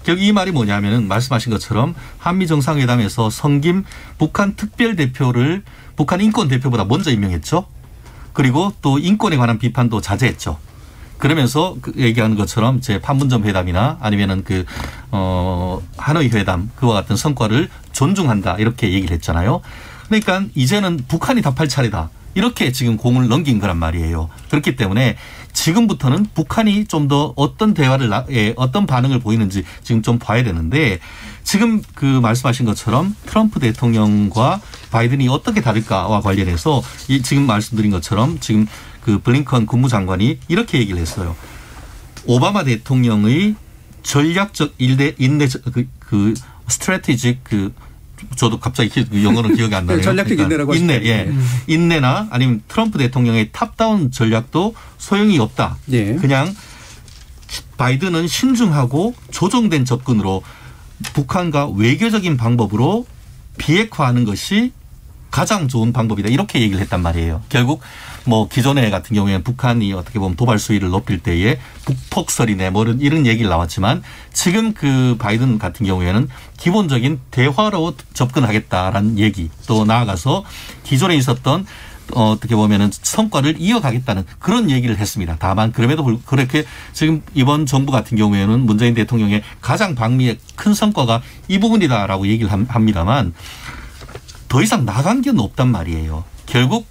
F: 결국 이 말이 뭐냐면은 말씀하신 것처럼 한미 정상회담에서 성김 북한 특별대표를 북한 인권 대표보다 먼저 임명했죠. 그리고 또 인권에 관한 비판도 자제했죠. 그러면서 얘기하는 것처럼 제 판문점 회담이나 아니면은 하노이 회담 그와 같은 성과를 존중한다 이렇게 얘기를 했잖아요. 그러니까 이제는 북한이 답할 차례다. 이렇게 지금 공을 넘긴 거란 말이에요. 그렇기 때문에 지금부터는 북한이 좀 더 어떤 어떤 반응을 보이는지 지금 좀 봐야 되는데 지금 그 말씀하신 것처럼 트럼프 대통령과 바이든이 어떻게 다를까와 관련해서 지금 말씀드린 것처럼 지금 그 블링컨 국무장관이 이렇게 얘기를 했어요. 오바마 대통령의 전략적 스트래티직 저도 갑자기 영어는 기억이 안 나네요.
C: 전략적 인내라고 하시죠.
F: 인내나 아니면 트럼프 대통령의 탑다운 전략도 소용이 없다.
C: 예.
F: 그냥 바이든은 신중하고 조정된 접근으로 북한과 외교적인 방법으로 비핵화하는 것이 가장 좋은 방법이다. 이렇게 얘기를 했단 말이에요. 결국 기존에 같은 경우에는 북한이 어떻게 보면 도발 수위를 높일 때에 북폭설이네 이런 얘기를 나왔지만 지금 그 바이든 같은 경우에는 기본적인 대화로 접근하겠다라는 얘기 또 나아가서 기존에 있었던 어떻게 보면은 성과를 이어가겠다는 그런 얘기를 했습니다. 다만 그럼에도 그렇게 지금 이번 정부 같은 경우에는 문재인 대통령의 가장 방미의 큰 성과가 이 부분이다라고 얘기를 합니다만 더 이상 나간 게 없단 말이에요. 결국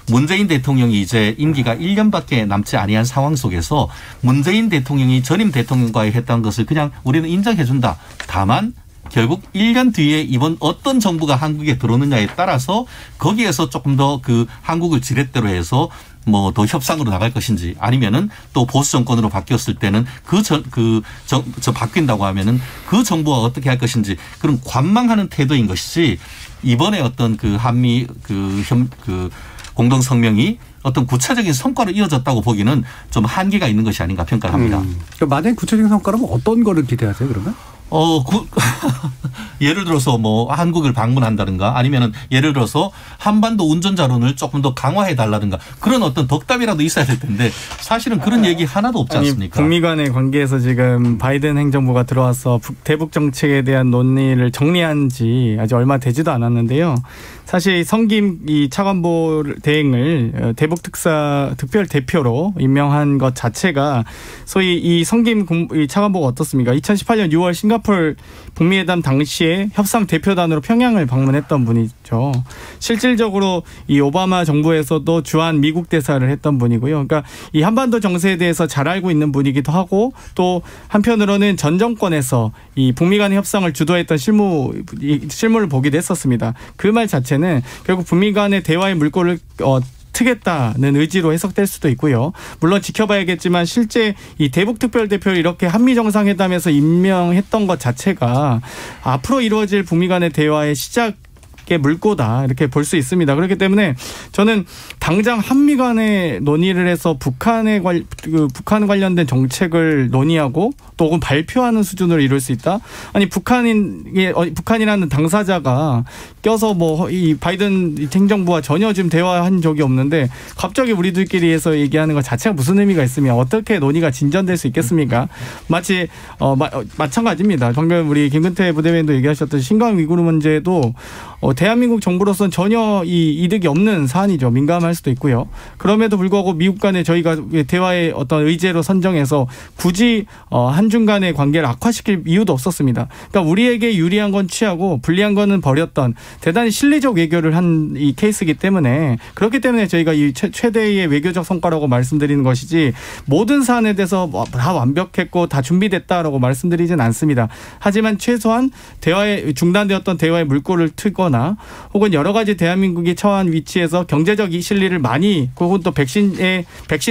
F: 문재인 대통령이 이제 임기가 1년밖에 남지 아니한 상황 속에서 문재인 대통령이 전임 대통령과의 했던 것을 그냥 우리는 인정해 준다. 다만 결국 1년 뒤에 이번 어떤 정부가 한국에 들어오느냐에 따라서 거기에서 조금 더 그 한국을 지렛대로 해서 더 협상으로 나갈 것인지 아니면은 또 보수 정권으로 바뀌었을 때는 바뀐다고 하면은 그 정부와 어떻게 할 것인지 그런 관망하는 태도인 것이지 이번에 어떤 그 한미 공동 성명이 어떤 구체적인 성과로 이어졌다고 보기는 좀 한계가 있는 것이 아닌가 평가를 합니다.
C: 만약 구체적인 성과라면 어떤 거를 기대하세요, 그러면?
F: 예를 들어서 한국을 방문한다든가 아니면은 예를 들어서 한반도 운전자론을 조금 더 강화해 달라든가 그런 어떤 덕담이라도 있어야 될 텐데 사실은 그런 얘기 하나도 없지 않습니까?
E: 북미 간의 관계에서 지금 바이든 행정부가 들어와서 대북 정책에 대한 논의를 정리한 지 아직 얼마 되지도 않았는데요. 사실 성김 이 차관보 대행을 대북 특별 대표로 임명한 것 자체가 소위 이 성김 이 차관보가 어떻습니까? 2018년 6월 싱가포르 북미 회담 당시에 협상 대표단으로 평양을 방문했던 분이죠. 실질적으로 이 오바마 정부에서도 주한 미국 대사를 했던 분이고요. 그러니까 이 한반도 정세에 대해서 잘 알고 있는 분이기도 하고 또 한편으로는 전 정권에서 이 북미 간의 협상을 주도했던 실무를 보기도 했었습니다. 그 말 자체는 결국 북미 간의 대화의 물꼬를 트겠다는 의지로 해석될 수도 있고요. 물론 지켜봐야겠지만 실제 이 대북 특별대표를 이렇게 한미 정상회담에서 임명했던 것 자체가 앞으로 이루어질 북미 간의 대화의 시작의 물꼬다 이렇게 볼 수 있습니다. 그렇기 때문에 저는 당장 한미 간의 논의를 해서 북한 관련된 정책을 논의하고 또 혹은 발표하는 수준으로 이룰 수 있다? 아니 북한이라는 당사자가 껴서 뭐 이 바이든 행정부와 전혀 지금 대화한 적이 없는데 갑자기 우리들끼리 해서 얘기하는 것 자체가 무슨 의미가 있으며 어떻게 논의가 진전될 수 있겠습니까? 마치 마찬가지입니다. 방금 우리 김근태 부대변인도 얘기하셨던 신강 위구르 문제도 대한민국 정부로서는 전혀 이득이 없는 사안이죠. 민감할 수도 있고요. 그럼에도 불구하고 미국 간에 저희가 대화의 어떤 의제로 선정해서 굳이 한중 간의 관계를 악화시킬 이유도 없었습니다. 그러니까 우리에게 유리한 건 취하고 불리한 거는 버렸던 대단히 실리적 외교를 한 이 케이스이기 때문에 그렇기 때문에 저희가 이 최대의 외교적 성과라고 말씀드리는 것이지 모든 사안에 대해서 다 완벽했고 다 준비됐다라고 말씀드리진 않습니다. 하지만 최소한 중단되었던 대화의 물꼬를 트거나 혹은 여러 가지 대한민국이 처한 위치에서 경제적 실리를 많이 혹은 또 백신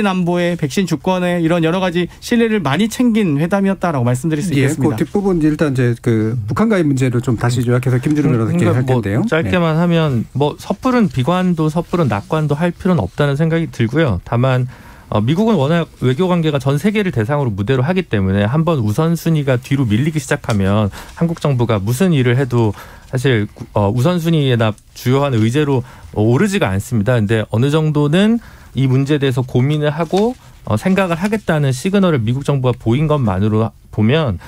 E: 안보에 백신 주권에 이런 여러 가지 실리를 많이 챙긴 회담이었다라고 말씀드릴 수 있겠습니다.
C: 그 뒷부분 일단 이제 그 북한과의 문제를 좀 다시 요약해서 김준우 변호사께 할 텐데요.
A: 짧게만 하면 뭐 섣부른 비관도 섣부른 낙관도 할 필요는 없다는 생각이 들고요. 다만 미국은 워낙 외교 관계가 전 세계를 대상으로 무대로 하기 때문에 한번 우선순위가 뒤로 밀리기 시작하면 한국 정부가 무슨 일을 해도 사실 우선순위에나 주요한 의제로 오르지가 않습니다. 그런데 어느 정도는 이 문제에 대해서 고민을 하고 생각을 하겠다는 시그널을 미국 정부가 보인 것만으로 보면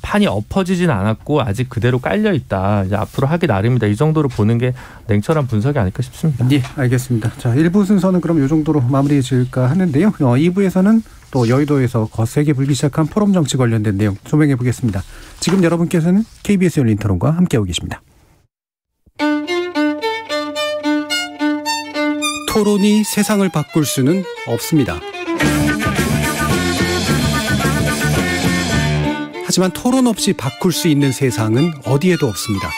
A: 판이 엎어지진 않았고 아직 그대로 깔려 있다. 이제 앞으로 하기 나름이다. 이 정도로 보는 게 냉철한 분석이 아닐까 싶습니다.
C: 네, 알겠습니다. 자, 1부 순서는 그럼 이 정도로 마무리 지을까 하는데요. 2부에서는 또 여의도에서 거세게 불기 시작한 포럼 정치 관련된 내용 조명해 보겠습니다. 지금 여러분께서는 KBS 열린 토론과 함께하고 계십니다. 토론이 세상을 바꿀 수는 없습니다. 하지만 토론 없이 바꿀 수 있는 세상은 어디에도 없습니다.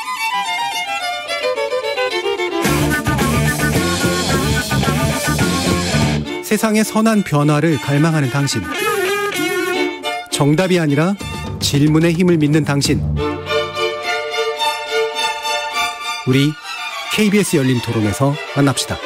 C: 세상의 선한 변화를 갈망하는 당신. 정답이 아니라 질문의 힘을 믿는 당신. 우리 KBS 열린 토론에서 만납시다.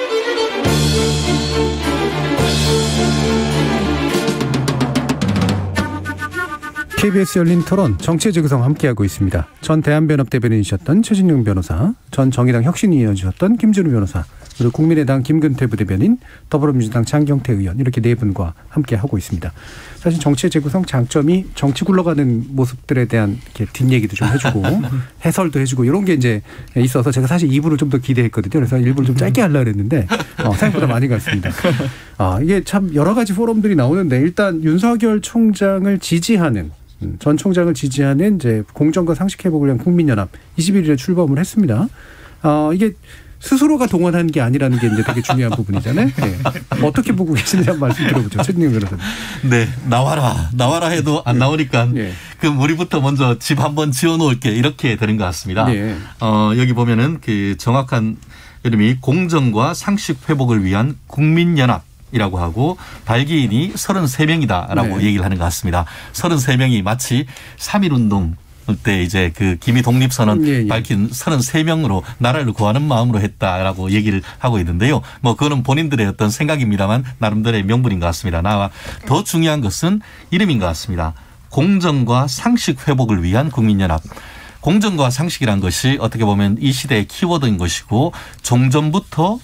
C: KBS 열린 토론 정치의 재구성 함께하고 있습니다. 전 대한변협 대변인이셨던 최진용 변호사, 전 정의당 혁신위원이셨던 김준우 변호사, 그리고 국민의당 김근태 부대변인, 더불어민주당 장경태 의원 이렇게 네 분과 함께하고 있습니다. 사실 정치의 재구성 장점이 정치 굴러가는 모습들에 대한 이렇게 뒷얘기도 좀 해주고 해설도 해주고 이런 게 이제 있어서 제가 사실 2부를 좀 더 기대했거든요. 그래서 1부를 좀 짧게 하려고 했는데 생각보다 많이 갔습니다. 이게 참 여러 가지 포럼들이 나오는데 일단 윤석열 총장을 지지하는 전 총장을 지지하는 이제 공정과 상식 회복을 위한 국민연합 21일에 출범을 했습니다. 이게 스스로가 동원한 게 아니라는 게 이제 되게 중요한 부분이잖아요. 네. 어떻게 보고 계시는지 한번 말씀 들어보죠. 최진영 변호사님.
F: 네, 나와라 해도 안 나오니까
C: 네.
F: 그럼 우리부터 먼저 집 한번 지어놓을게 이렇게 되는 것 같습니다. 네. 여기 보면은 그 정확한 이름이 공정과 상식 회복을 위한 국민연합. 이라고 하고 발기인이 33명이다라고 얘기를 하는 것 같습니다. 33명이 마치 3.1운동 때 이제 그 기미 독립선언 밝힌 33명으로 나라를 구하는 마음으로 했다라고 얘기를 하고 있는데요. 뭐 그거는 본인들의 어떤 생각입니다만 나름대로의 명분인 것 같습니다. 나와 더 중요한 것은 이름인 것 같습니다. 공정과 상식 회복을 위한 국민연합. 공정과 상식이란 것이 어떻게 보면 이 시대의 키워드인 것이고 종전부터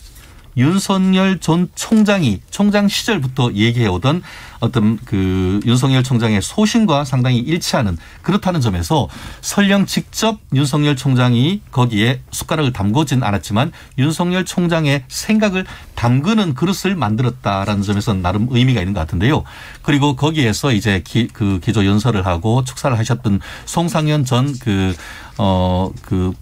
F: 윤석열 전 총장이 총장 시절부터 얘기해오던 어떤 그 윤석열 총장의 소신과 상당히 일치하는 그렇다는 점에서 설령 직접 윤석열 총장이 거기에 숟가락을 담그진 않았지만 윤석열 총장의 생각을 담그는 그릇을 만들었다라는 점에서 나름 의미가 있는 것 같은데요. 그리고 거기에서 이제 그 기조 연설을 하고 축사를 하셨던 송상현 전 그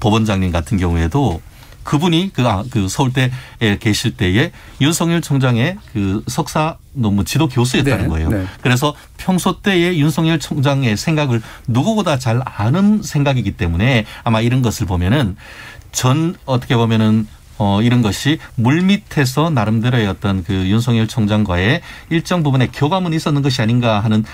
F: 법원장님 같은 경우에도 그분이 그 서울대에 계실 때에 윤석열 총장의 그 석사 논문 지도 교수였다는 거예요. 네. 그래서 평소 때의 윤석열 총장의 생각을 누구보다 잘 아는 생각이기 때문에 아마 이런 것을 보면은 어떻게 보면은 이런 것이 물밑에서 나름대로의 어떤 그 윤석열 총장과의 일정 부분의 교감은 있었는 것이 아닌가 하는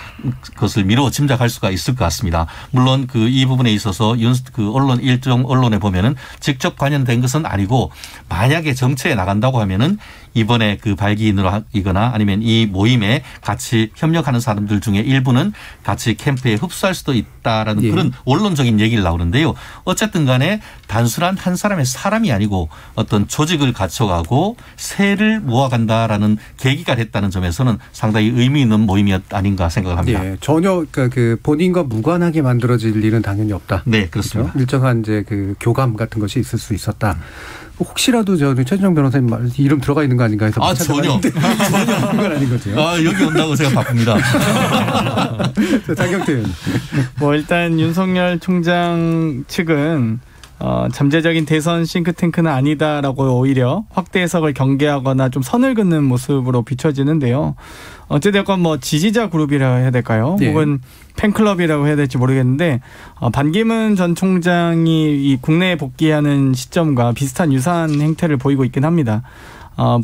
F: 것을 미루어 짐작할 수가 있을 것 같습니다. 물론 그 이 부분에 있어서 일정 언론에 보면은 직접 관련된 것은 아니고 만약에 정치에 나간다고 하면은 이번에 그 발기인으로이거나 아니면 이 모임에 같이 협력하는 사람들 중에 일부는 같이 캠프에 흡수할 수도 있다라는 그런 원론적인 얘기를 나오는데요. 어쨌든 간에 단순한 한 사람의 사람이 아니고 어떤 조직을 갖춰가고 세를 모아간다라는 계기가 됐다는 점에서는 상당히 의미 있는 모임이 아닌가 생각을 합니다.
C: 예, 전혀 그 본인과 무관하게 만들어질 일은 당연히 없다.
F: 네, 그렇습니다.
C: 그렇죠? 일정한 이제 그 교감 같은 것이 있을 수 있었다. 혹시라도 저는 최준영 변호사님 말 이름 들어가 있는 거 아닌가 해서
F: 전혀
C: 그건 아닌 거죠.
F: 여기 온다고 제가 바쁩니다.
C: 장경태 의원.
E: 뭐 일단 윤석열 총장 측은 잠재적인 대선 싱크탱크는 아니다라고 오히려 확대 해석을 경계하거나 좀 선을 긋는 모습으로 비춰지는데요. 어찌됐건 뭐 지지자 그룹이라 해야 될까요? 혹은 팬클럽이라고 해야 될지 모르겠는데 반기문 전 총장이 이 국내에 복귀하는 시점과 비슷한 유사한 행태를 보이고 있긴 합니다.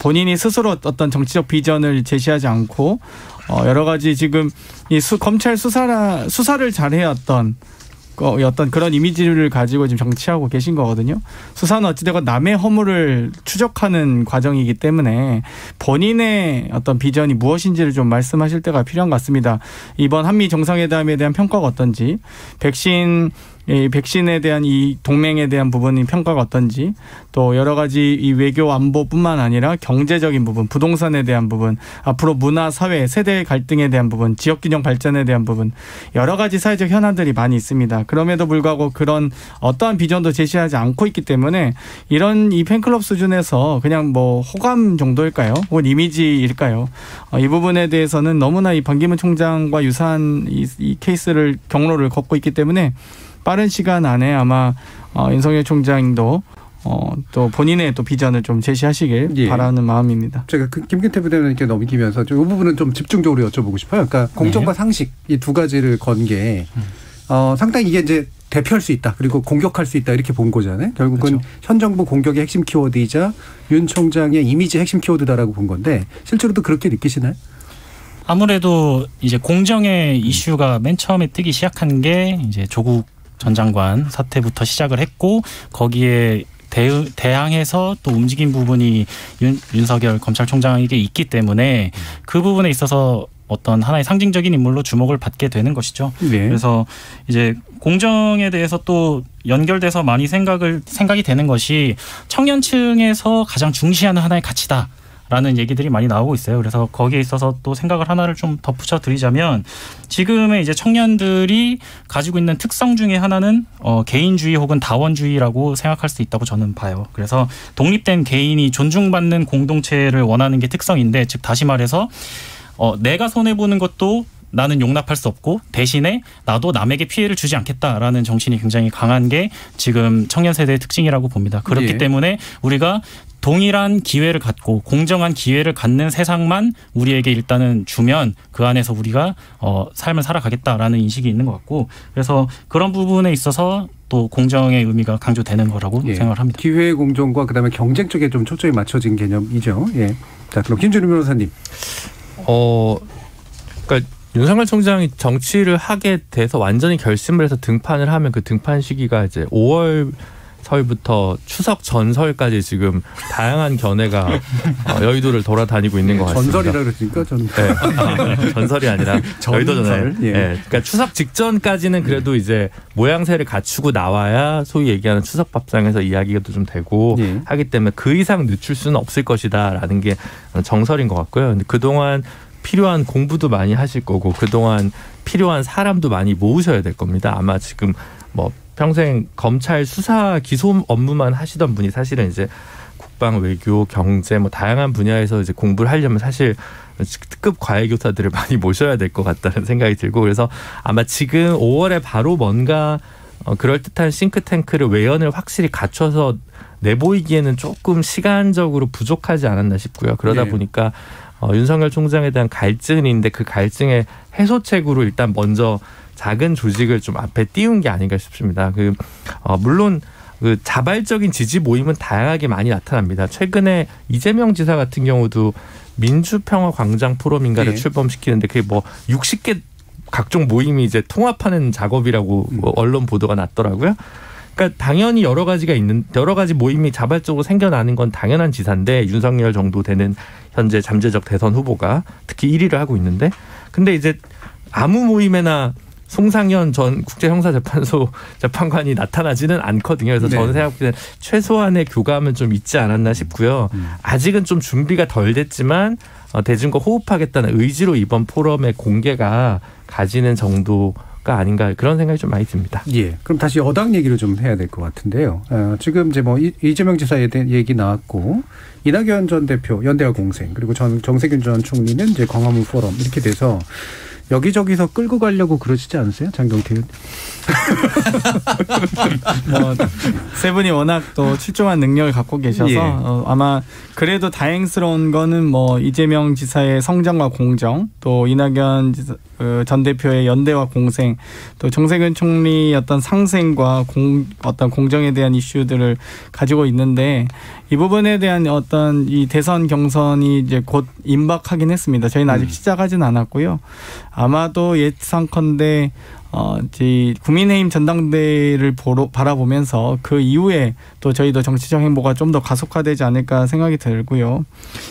E: 본인이 스스로 어떤 정치적 비전을 제시하지 않고 여러 가지 지금 이 검찰 수사를 잘해왔던 어떤 그런 이미지를 가지고 지금 정치하고 계신 거거든요. 수사는 어찌되건 남의 허물을 추적하는 과정이기 때문에 본인의 어떤 비전이 무엇인지를 좀 말씀하실 때가 필요한 것 같습니다. 이번 한미 정상회담에 대한 평가가 어떤지, 백신에 대한 이 동맹에 대한 부분이 평가가 어떤지, 또 여러 가지 이 외교 안보뿐만 아니라 경제적인 부분, 부동산에 대한 부분, 앞으로 문화, 사회, 세대 갈등에 대한 부분, 지역균형 발전에 대한 부분, 여러 가지 사회적 현안들이 많이 있습니다. 그럼에도 불구하고 그런 어떠한 비전도 제시하지 않고 있기 때문에 이런 이 팬클럽 수준에서 그냥 뭐 호감 정도일까요? 혹은 이미지일까요? 이 부분에 대해서는 너무나 이 반기문 총장과 유사한 이 케이스를 경로를 걷고 있기 때문에 빠른 시간 안에 아마 윤석열 총장도 또 본인의 또 비전을 좀 제시하시길 바라는 마음입니다.
C: 제가 김근태 부대변인께 넘기면서 이 부분은 좀 집중적으로 여쭤보고 싶어요. 그러니까 공정과 상식 이 두 가지를 건 게 상당히 이게 이제 대표할 수 있다. 그리고 공격할 수 있다. 이렇게 본 거잖아요. 결국은 현 정부 공격의 핵심 키워드이자 윤 총장의 이미지 핵심 키워드다라고 본 건데 실제로도 그렇게 느끼시나요?
G: 아무래도 이제 공정의 이슈가 맨 처음에 뜨기 시작한 게 이제 조국 전 장관 사태부터 시작을 했고 거기에 대항해서 또 움직인 부분이 윤석열 검찰총장에게 있기 때문에 그 부분에 있어서 어떤 하나의 상징적인 인물로 주목을 받게 되는 것이죠. 그래서 이제 공정에 대해서 또 연결돼서 많이 생각이 되는 것이 청년층에서 가장 중시하는 하나의 가치다. 라는 얘기들이 많이 나오고 있어요. 그래서 거기에 있어서 또 생각을 하나를 좀 덧붙여 드리자면 지금의 이제 청년들이 가지고 있는 특성 중에 하나는 개인주의 혹은 다원주의라고 생각할 수 있다고 저는 봐요. 그래서 독립된 개인이 존중받는 공동체를 원하는 게 특성인데 즉 다시 말해서 내가 손해보는 것도 나는 용납할 수 없고 대신에 나도 남에게 피해를 주지 않겠다라는 정신이 굉장히 강한 게 지금 청년 세대의 특징이라고 봅니다. 그렇기 때문에 우리가 동일한 기회를 갖고 공정한 기회를 갖는 세상만 우리에게 일단은 주면 그 안에서 우리가 삶을 살아가겠다라는 인식이 있는 것 같고 그래서 그런 부분에 있어서 또 공정의 의미가 강조되는 거라고 생각을 합니다.
C: 기회 공정과 그다음에 경쟁 쪽에 좀 초점이 맞춰진 개념이죠. 자, 그럼 김준우 변호사님.
A: 그러니까 윤석열 총장이 정치를 하게 돼서 완전히 결심을 해서 등판을 하면 그 등판 시기가 이제 5월 설부터 추석 전설까지 지금 다양한 견해가 여의도를 돌아다니고 있는 것 같습니다.
C: 전설이라 그러니까 저는
A: 전설이 아니라 여의도 전설. 그러니까 추석 직전까지는 그래도 이제 모양새를 갖추고 나와야 소위 얘기하는 추석 밥상에서 이야기가 좀 되고 하기 때문에 그 이상 늦출 수는 없을 것이다라는 게 정설인 것 같고요. 근데 그동안 필요한 공부도 많이 하실 거고 그동안 필요한 사람도 많이 모으셔야 될 겁니다. 아마 지금 뭐 평생 검찰 수사 기소 업무만 하시던 분이 사실은 이제 국방, 외교, 경제 뭐 다양한 분야에서 이제 공부를 하려면 사실 특급 과외교사들을 많이 모셔야 될 것 같다는 생각이 들고 그래서 아마 지금 5월에 바로 뭔가 그럴듯한 싱크탱크를 외연을 확실히 갖춰서 내보이기에는 조금 시간적으로 부족하지 않았나 싶고요. 그러다 보니까 윤석열 총장에 대한 갈증인데 그 갈증의 해소책으로 일단 먼저 작은 조직을 좀 앞에 띄운 게 아닌가 싶습니다. 물론 그 자발적인 지지 모임은 다양하게 많이 나타납니다. 최근에 이재명 지사 같은 경우도 민주평화광장 포럼인가를 출범시키는데 그게 뭐 60개 각종 모임이 이제 통합하는 작업이라고 언론 보도가 났더라고요. 그러니까 당연히 여러 가지 모임이 자발적으로 생겨나는 건 당연한 지사인데 윤석열 정도 되는 현재 잠재적 대선 후보가 특히 1위를 하고 있는데 근데 이제 아무 모임에나 송상현 전 국제형사재판소 재판관이 나타나지는 않거든요. 그래서 저는 생각보다 최소한의 교감은 좀 있지 않았나 싶고요. 아직은 좀 준비가 덜 됐지만 대중과 호흡하겠다는 의지로 이번 포럼의 공개가 가지는 정도가 아닌가 그런 생각이 좀 많이 듭니다.
C: 예. 그럼 다시 여당 얘기를 좀 해야 될 것 같은데요. 지금 이제 뭐 이재명 지사에 대한 얘기 나왔고 이낙연 전 대표 연대와 공생 그리고 정세균 전 총리는 이제 광화문 포럼 이렇게 돼서 여기저기서 끌고 가려고 그러시지 않으세요? 장경태 의원.
E: 세 분이 워낙 또 출중한 능력을 갖고 계셔서
C: 예.
E: 아마 그래도 다행스러운 거는 뭐 이재명 지사의 성장과 공정 또 이낙연 전 대표의 연대와 공생 또 정세균 총리 어떤 상생과 어떤 공정에 대한 이슈들을 가지고 있는데 이 부분에 대한 어떤 이 대선 경선이 이제 곧 임박하긴 했습니다. 저희는 아직 시작하진 않았고요. 아마도 예상컨대 이제 국민의힘 전당대회를 바라보면서 그 이후에 또 저희도 정치적 행보가 좀 더 가속화되지 않을까 생각이 들고요.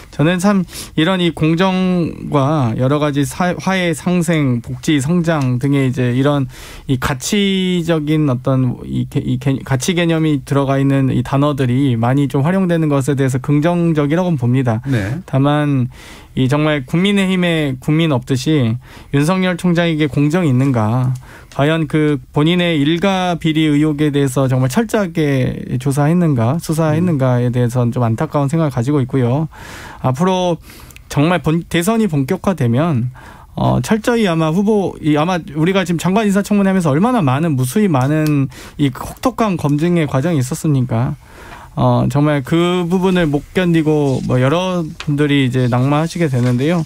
E: 저는 참 이런 이 공정과 여러 가지 화해, 상생, 복지, 성장 등의 이제 이런 이 가치적인 어떤 이 가치 개념이 들어가 있는 이 단어들이 많이 좀 활용되는 것에 대해서 긍정적이라고 봅니다. 네. 다만 이 정말 국민의힘에 국민 없듯이 윤석열 총장에게 공정이 있는가? 과연 그 본인의 일가 비리 의혹에 대해서 정말 철저하게 조사했는가, 수사했는가에 대해서는 좀 안타까운 생각을 가지고 있고요. 앞으로 정말 대선이 본격화되면 철저히 아마 아마 우리가 지금 장관 인사청문회 하면서 얼마나 무수히 많은 이 혹독한 검증의 과정이 있었습니까? 정말 그 부분을 못 견디고 뭐 여러분들이 이제 낙마하시게 되는데요.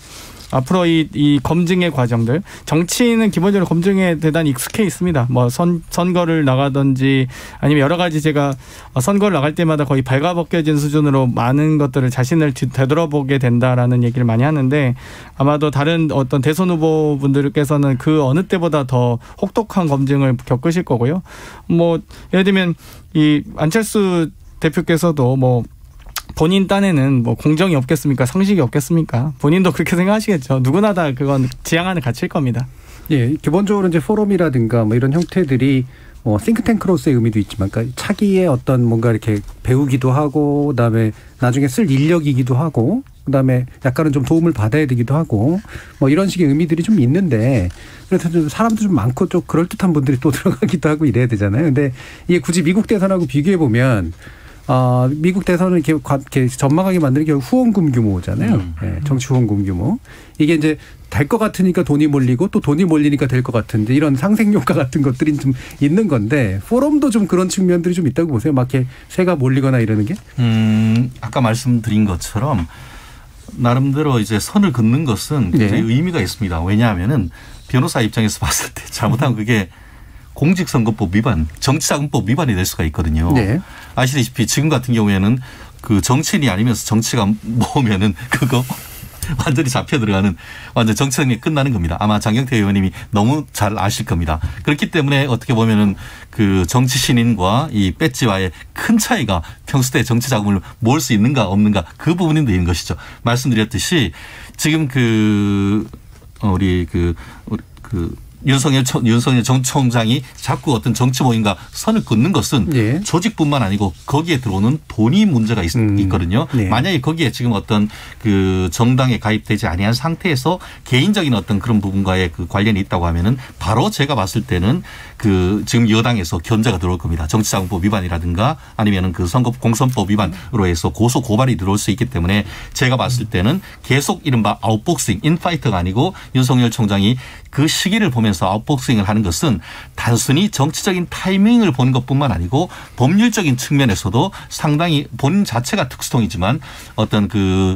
E: 앞으로 이 검증의 과정들, 정치인은 기본적으로 검증에 대단히 익숙해 있습니다. 뭐 선거를 나가든지 아니면 여러 가지 제가 선거를 나갈 때마다 거의 발가벗겨진 수준으로 많은 것들을 자신을 되돌아보게 된다라는 얘기를 많이 하는데 아마도 다른 어떤 대선 후보분들께서는 그 어느 때보다 더 혹독한 검증을 겪으실 거고요. 뭐 예를 들면 이 안철수 대표께서도 뭐 본인 딴에는 뭐 공정이 없겠습니까? 상식이 없겠습니까? 본인도 그렇게 생각하시겠죠. 누구나 다 그건 지향하는 가치일 겁니다.
C: 예, 기본적으로 이제 포럼이라든가 뭐 이런 형태들이 뭐 싱크탱크로서의 의미도 있지만, 그러니까 차기의 어떤 뭔가 이렇게 배우기도 하고, 그다음에 나중에 쓸 인력이기도 하고, 그다음에 약간은 좀 도움을 받아야 되기도 하고, 뭐 이런 식의 의미들이 좀 있는데, 그래서 좀 사람도 좀 많고 좀 그럴 듯한 분들이 또 들어가기도 하고 이래야 되잖아요. 근데 이게 굳이 미국 대선하고 비교해 보면. 미국 대선을 이렇게 전망하게 만드는 게 후원금 규모잖아요. 네, 정치 후원금 규모. 이게 이제 될 것 같으니까 돈이 몰리고 또 돈이 몰리니까 될 것 같은데 이런 상생효과 같은 것들이 좀 있는 건데 포럼도 좀 그런 측면들이 좀 있다고 보세요. 막 이렇게 세가 몰리거나 이러는 게?
F: 아까 말씀드린 것처럼 나름대로 이제 선을 긋는 것은 굉장히 의미가 있습니다. 왜냐하면은 변호사 입장에서 봤을 때 잘못하면 그게 공직선거법 위반, 정치자금법 위반이 될 수가 있거든요. 네. 아시다시피 지금 같은 경우에는 그 정치인이 아니면서 정치가 모으면은 그거 완전히 잡혀 들어가는 완전 정치성이 끝나는 겁니다. 아마 장경태 의원님이 너무 잘 아실 겁니다. 그렇기 때문에 어떻게 보면은 그 정치 신인과 이 배지와의 큰 차이가 평소 때 정치 자금을 모을 수 있는가 없는가 그 부분이 되는 것이죠. 말씀드렸듯이 지금 우리 윤석열 전 총장이 자꾸 어떤 정치 모임과 선을 긋는 것은 조직뿐만 아니고 거기에 들어오는 돈이 문제가 있거든요. 네. 만약에 거기에 지금 어떤 그 정당에 가입되지 아니한 상태에서 개인적인 어떤 그런 부분과의 그 관련이 있다고 하면은 바로 제가 봤을 때는 그 지금 여당에서 견제가 들어올 겁니다. 정치자금법 위반이라든가 아니면은 그 공선법 위반으로 해서 고소 고발이 들어올 수 있기 때문에 제가 봤을 때는 계속 이른바 아웃복싱, 인파이터가 아니고 윤석열 총장이 그 시기를 보면서 아웃복싱을 하는 것은 단순히 정치적인 타이밍을 보는 것뿐만 아니고 법률적인 측면에서도 상당히 본인 자체가 특수통이지만 어떤 그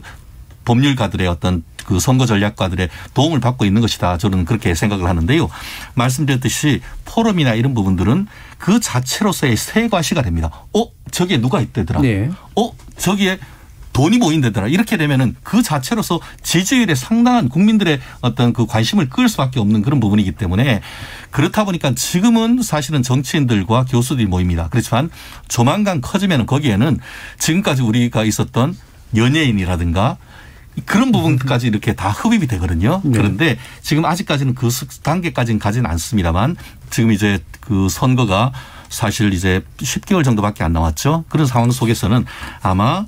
F: 법률가들의 어떤 그 선거 전략가들의 도움을 받고 있는 것이다. 저는 그렇게 생각을 하는데요. 말씀드렸듯이 포럼이나 이런 부분들은 그 자체로서의 세과시가 됩니다. 저기에 누가 있대더라. 네. 저기에 돈이 모인다더라. 이렇게 되면은 그 자체로서 지지율에 상당한 국민들의 어떤 그 관심을 끌 수밖에 없는 그런 부분이기 때문에 그렇다 보니까 지금은 사실은 정치인들과 교수들이 모입니다. 그렇지만 조만간 커지면 거기에는 지금까지 우리가 있었던 연예인이라든가 그런 부분까지 이렇게 다 흡입이 되거든요. 네. 그런데 지금 아직까지는 그 단계까지는 가지는 않습니다만 지금 이제 그 선거가 사실 이제 10개월 정도밖에 안 남았죠. 그런 상황 속에서는 아마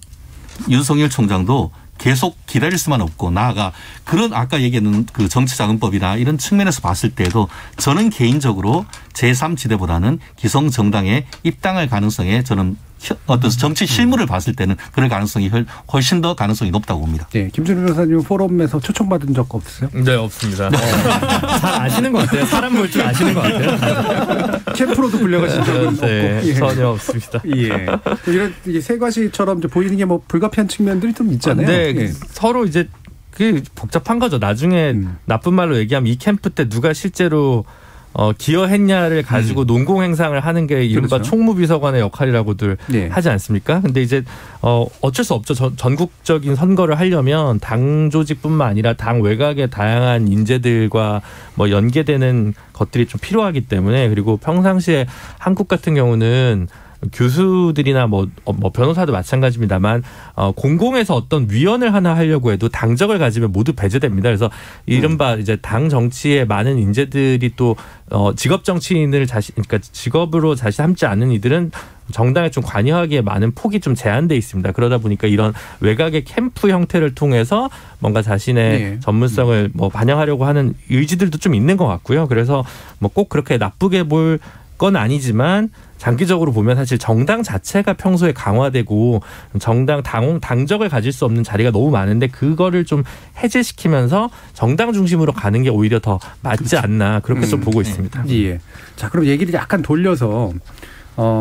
F: 윤석열 총장도 계속 기다릴 수만 없고 나아가 그런 아까 얘기했는 그 정치자금법이나 이런 측면에서 봤을 때도 저는 개인적으로 제3지대보다는 기성정당에 입당할 가능성에 저는 어떤 정치 실무를 봤을 때는 그럴 가능성이 훨씬 더 가능성이 높다고 봅니다.
C: 네, 김준우 변호사님 포럼에서 초청받은 적 없으세요?
A: 네, 없습니다. 잘 아시는 것 같아요. 사람 볼 줄 아시는 것 같아요.
C: 캠프로도 불려가신 적은 없고.
A: 예. 전혀 없습니다.
C: 예. 이런 세과시처럼 보이는 게 뭐 불가피한 측면들이 좀 있잖아요.
A: 네,
C: 예.
A: 서로 이제 그게 복잡한 거죠. 나중에 나쁜 말로 얘기하면 이 캠프 때 누가 실제로 기여했냐를 가지고 농공행상을 하는 게 이른바
C: 그렇죠.
A: 총무비서관의 역할이라고들
C: 네.
A: 하지 않습니까? 근데 이제 어쩔 수 없죠. 전국적인 선거를 하려면 당 조직뿐만 아니라 당 외곽의 다양한 인재들과 뭐 연계되는 것들이 좀 필요하기 때문에 그리고 평상시에 한국 같은 경우는 교수들이나 뭐 변호사도 마찬가지입니다만 공공에서 어떤 위원을 하나 하려고 해도 당적을 가지면 모두 배제됩니다. 그래서 이른바 이제 당 정치에 많은 인재들이 또 직업 정치인을 그러니까 직업으로 삼지 않는 이들은 정당에 좀 관여하기에 많은 폭이 좀 제한돼 있습니다. 그러다 보니까 이런 외곽의 캠프 형태를 통해서 뭔가 자신의
C: 네.
A: 전문성을 뭐 반영하려고 하는 의지들도 좀 있는 것 같고요. 그래서 뭐 꼭 그렇게 나쁘게 볼 건 아니지만 장기적으로 보면 사실 정당 자체가 평소에 강화되고 당적을 가질 수 없는 자리가 너무 많은데 그거를 좀 해제시키면서 정당 중심으로 가는 게 오히려 더 맞지 않나 그렇게 좀 보고 있습니다.
C: 예. 자, 그럼 얘기를 약간 돌려서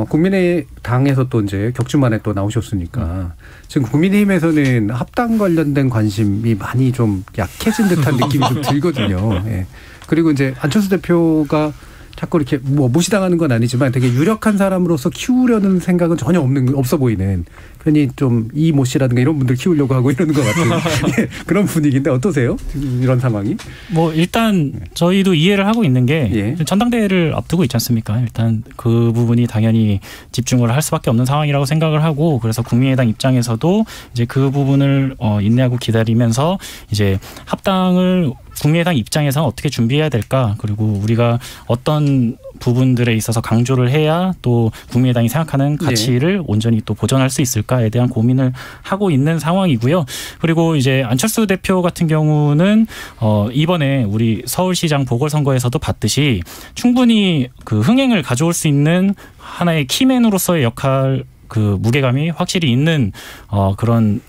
C: 국민의당에서 또 이제 격주만에 또 나오셨으니까 지금 국민의힘에서는 합당 관련된 관심이 많이 좀 약해진 듯한 느낌이 좀 들거든요. 예. 그리고 이제 안철수 대표가 자꾸 이렇게 뭐 무시당하는 건 아니지만 되게 유력한 사람으로서 키우려는 생각은 전혀 없어 보이는 괜히 좀 이모 씨라든가 이런 분들 키우려고 하고 이러는 것 같은 네, 그런 분위기인데 어떠세요? 이런 상황이?
G: 뭐 일단 저희도 이해를 하고 있는 게
C: 예.
G: 전당대회를 앞두고 있지 않습니까? 일단 그 부분이 당연히 집중을 할 수밖에 없는 상황이라고 생각을 하고 그래서 국민의당 입장에서도 이제 그 부분을 인내하고 기다리면서 이제 합당을 국민의당 입장에서는 어떻게 준비해야 될까? 그리고 우리가 어떤 부분들에 있어서 강조를 해야 또 국민의당이 생각하는 가치를 온전히 또 보존할 수 있을까에 대한 고민을 하고 있는 상황이고요. 그리고 이제 안철수 대표 같은 경우는 이번에 우리 서울시장 보궐선거에서도 봤듯이 충분히 그 흥행을 가져올 수 있는 하나의 키맨으로서의 역할 그 무게감이 확실히 있는 그런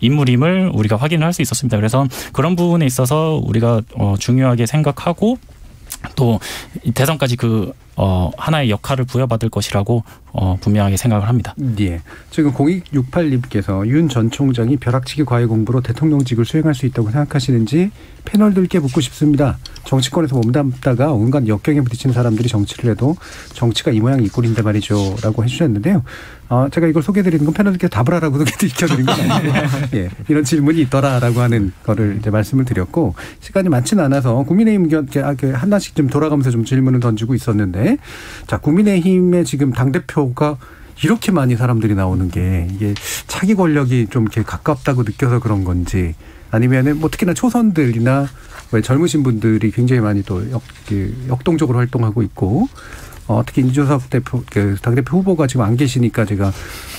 G: 인물임을 우리가 확인을 할 수 있었습니다. 그래서 그런 부분에 있어서 우리가 중요하게 생각하고 또 대선까지 그 하나의 역할을 부여받을 것이라고 분명하게 생각을 합니다.
C: 예. 지금 0268님께서 윤 전 총장이 벼락치기 과외 공부로 대통령직을 수행할 수 있다고 생각하시는지 패널들께 묻고 싶습니다. 정치권에서 몸담다가 온갖 역경에 부딪히는 사람들이 정치를 해도 정치가 이 모양 이 꼴인데 말이죠. 라고 해주셨는데요. 제가 이걸 소개해드리는 건 패널들께 답을 하라고 소개해드린 건 아니고 예, 이런 질문이 있더라라고 하는 거를 이제 말씀을 드렸고 시간이 많지는 않아서 국민의힘 하나씩 좀 돌아가면서 좀 질문을 던지고 있었는데 자 국민의힘의 지금 당대표가 이렇게 많이 사람들이 나오는 게 이게 차기 권력이 좀 이렇게 가깝다고 느껴서 그런 건지 아니면은 뭐 특히나 초선들이나 젊으신 분들이 굉장히 많이 또 역동적으로 활동하고 있고 특히 이준석 대표, 당대표 후보가 지금 안 계시니까 제가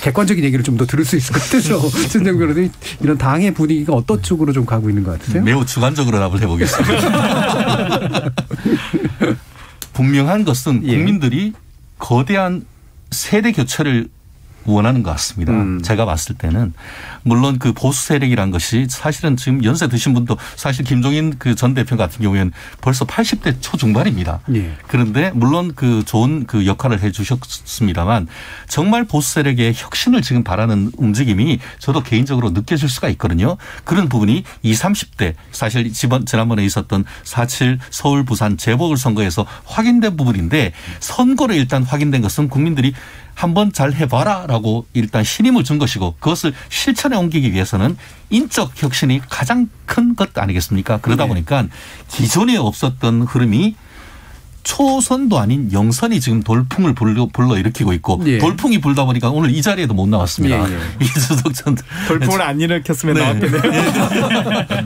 C: 객관적인 얘기를 좀 더 들을 수 있을 것 같아서 신정 변호사님 이런 당의 분위기가 어떤 쪽으로 좀 가고 있는 것 같으세요?
F: 매우 주관적으로 답을 해보겠습니다. 분명한 것은 국민들이 거대한 세대 교체를 원하는 것 같습니다. 제가 봤을 때는 물론 그 보수 세력이란 것이 사실은 지금 연세 드신 분도 사실 김종인 그 전 대표 같은 경우에는 벌써 80대 초중반입니다. 예. 그런데 물론 그 좋은 그 역할을 해 주셨습니다만 정말 보수 세력의 혁신을 지금 바라는 움직임이 저도 개인적으로 느껴질 수가 있거든요. 그런 부분이 20, 30대 사실 지난번에 있었던 4.7 서울 부산 재보궐선거에서 확인된 부분인데 선거로 일단 확인된 것은 국민들이 한번 잘 해봐라 라고 하고 일단 신임을 준 것이고 그것을 실천에 옮기기 위해서는 인적 혁신이 가장 큰 것 아니겠습니까? 그러다 보니까 기존에 없었던 흐름이 초선도 아닌 영선이 지금 돌풍을 불러일으키고 있고 돌풍이 불다 보니까 오늘 이 자리에도 못 나왔습니다. 이준석 전
E: 돌풍을 안 일으켰으면 나왔겠네요.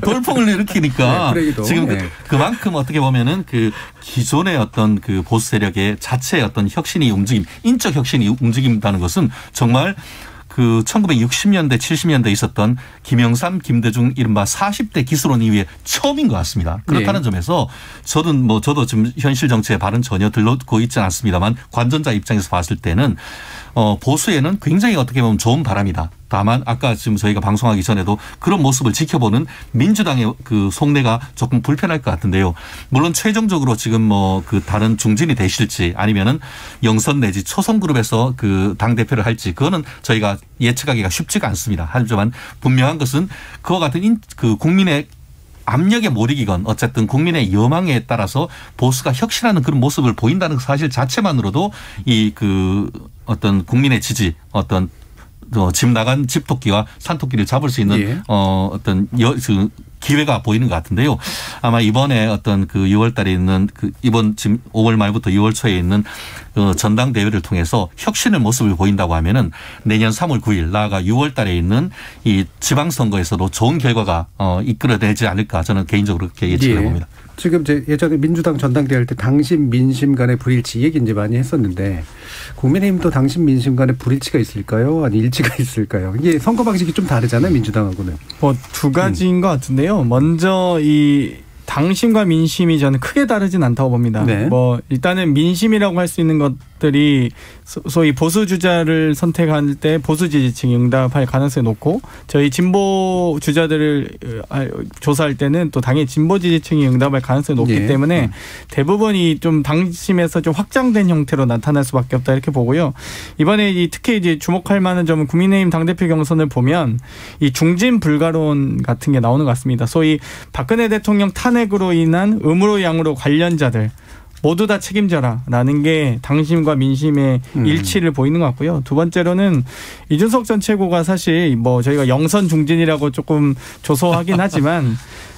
F: 돌풍을 일으키니까 지금 그만큼 어떻게 보면은 그 기존의 어떤 그 보수 세력의 자체의 어떤 혁신이 움직임, 인적 혁신이 움직인다는 것은 정말 그 1960년대, 70년대 있었던 김영삼, 김대중 이른바 40대 기술원 이후에 처음인 것 같습니다. 그렇다는 점에서 저도 지금 현실 정치에 발은 전혀 들고 있지는 않습니다만 관전자 입장에서 봤을 때는 보수에는 굉장히 어떻게 보면 좋은 바람이다. 다만 아까 지금 저희가 방송하기 전에도 그런 모습을 지켜보는 민주당의 그 속내가 조금 불편할 것 같은데요. 물론 최종적으로 지금 뭐 그 다른 중진이 되실지 아니면은 영선 내지 초선 그룹에서 그 당 대표를 할지 그거는 저희가 예측하기가 쉽지가 않습니다. 하지만 분명한 것은 그와 같은 그 국민의 압력에 못 이기건 어쨌든 국민의 여망에 따라서 보수가 혁신하는 그런 모습을 보인다는 사실 자체만으로도 이 그 어떤 국민의 지지 어떤 집 나간 집토끼와 산토끼를 잡을 수 있는 어떤 기회가 보이는 것 같은데요. 아마 이번에 어떤 그 6월 달에 있는 그 이번 지금 5월 말부터 6월 초에 있는 전당대회를 통해서 혁신의 모습을 보인다고 하면은 내년 3월 9일 나아가 6월 달에 있는 이 지방선거에서도 좋은 결과가 이끌어내지 않을까 저는 개인적으로 그렇게 예측을 해봅니다.
C: 지금 예전에 민주당 전당대회 할 때 당심 민심 간의 불일치 이 얘기 이제 많이 했었는데 국민의힘도 당심 민심 간의 불일치가 있을까요? 아니 일치가 있을까요? 이게 선거 방식이 좀 다르잖아요. 민주당하고는.
E: 뭐 두 가지인 것 같은데요. 먼저 이 당심과 민심이 저는 크게 다르진 않다고 봅니다. 뭐 일단은 민심이라고 할 수 있는 것들이 소위 보수 주자를 선택할 때 보수 지지층이 응답할 가능성이 높고 저희 진보 주자들을 조사할 때는 또 당연히 진보 지지층이 응답할 가능성이 높기 때문에 대부분이 좀 당심에서 좀 확장된 형태로 나타날 수밖에 없다 이렇게 보고요. 이번에 특히 이제 주목할 만한 점은 국민의힘 당대표 경선을 보면 이 중진 불가론 같은 게 나오는 것 같습니다. 소위 박근혜 대통령 탄핵으로 인한 음으로 양으로 관련자들 모두 다 책임져라라는 게 당심과 민심의 일치를 보이는 것 같고요. 두 번째로는 이준석 전 최고가 사실 뭐 저희가 영선 중진이라고 조금 조소하긴 하지만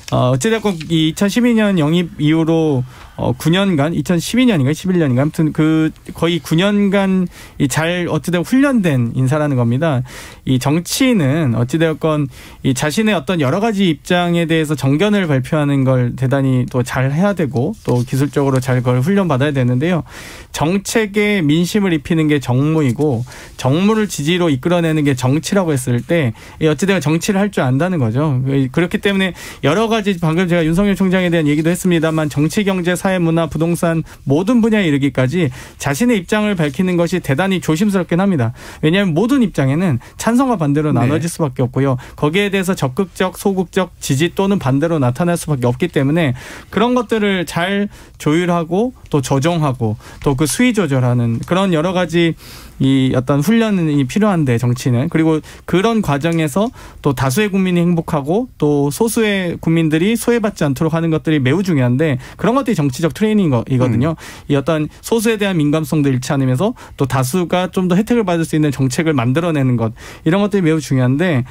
E: 어찌됐건 이 2012년 영입 이후로 9년간 2012년인가 11년인가 아무튼 그 거의 9년간 잘 어찌되건 훈련된 인사라는 겁니다. 이 정치인은 어찌되었건 이 자신의 어떤 여러 가지 입장에 대해서 정견을 발표하는 걸 대단히 또 잘 해야 되고 또 기술적으로 잘 그걸 훈련받아야 되는데요. 정책에 민심을 입히는 게 정무이고 정무를 지지로 이끌어내는 게 정치라고 했을 때 어찌되건 정치를 할 줄 안다는 거죠. 그렇기 때문에 여러 가지 방금 제가 윤석열 총장에 대한 얘기도 했습니다만 정치, 경제, 사회, 문화, 부동산 모든 분야에 이르기까지 자신의 입장을 밝히는 것이 대단히 조심스럽긴 합니다. 왜냐하면 모든 입장에는 찬성과 반대로 나눠질 수밖에 없고요. 거기에 대해서 적극적, 소극적 지지 또는 반대로 나타날 수밖에 없기 때문에 그런 것들을 잘 조율하고 또 조정하고 또 그 수위 조절하는 그런 여러 가지 이 어떤 훈련이 필요한데 정치는 그리고 그런 과정에서 또 다수의 국민이 행복하고 또 소수의 국민들이 소외받지 않도록 하는 것들이 매우 중요한데 그런 것들이 정치적 트레이닝이거든요. 이 어떤 소수에 대한 민감성도 잃지 않으면서 또 다수가 좀 더 혜택을 받을 수 있는 정책을 만들어내는 것 이런 것들이 매우 중요한데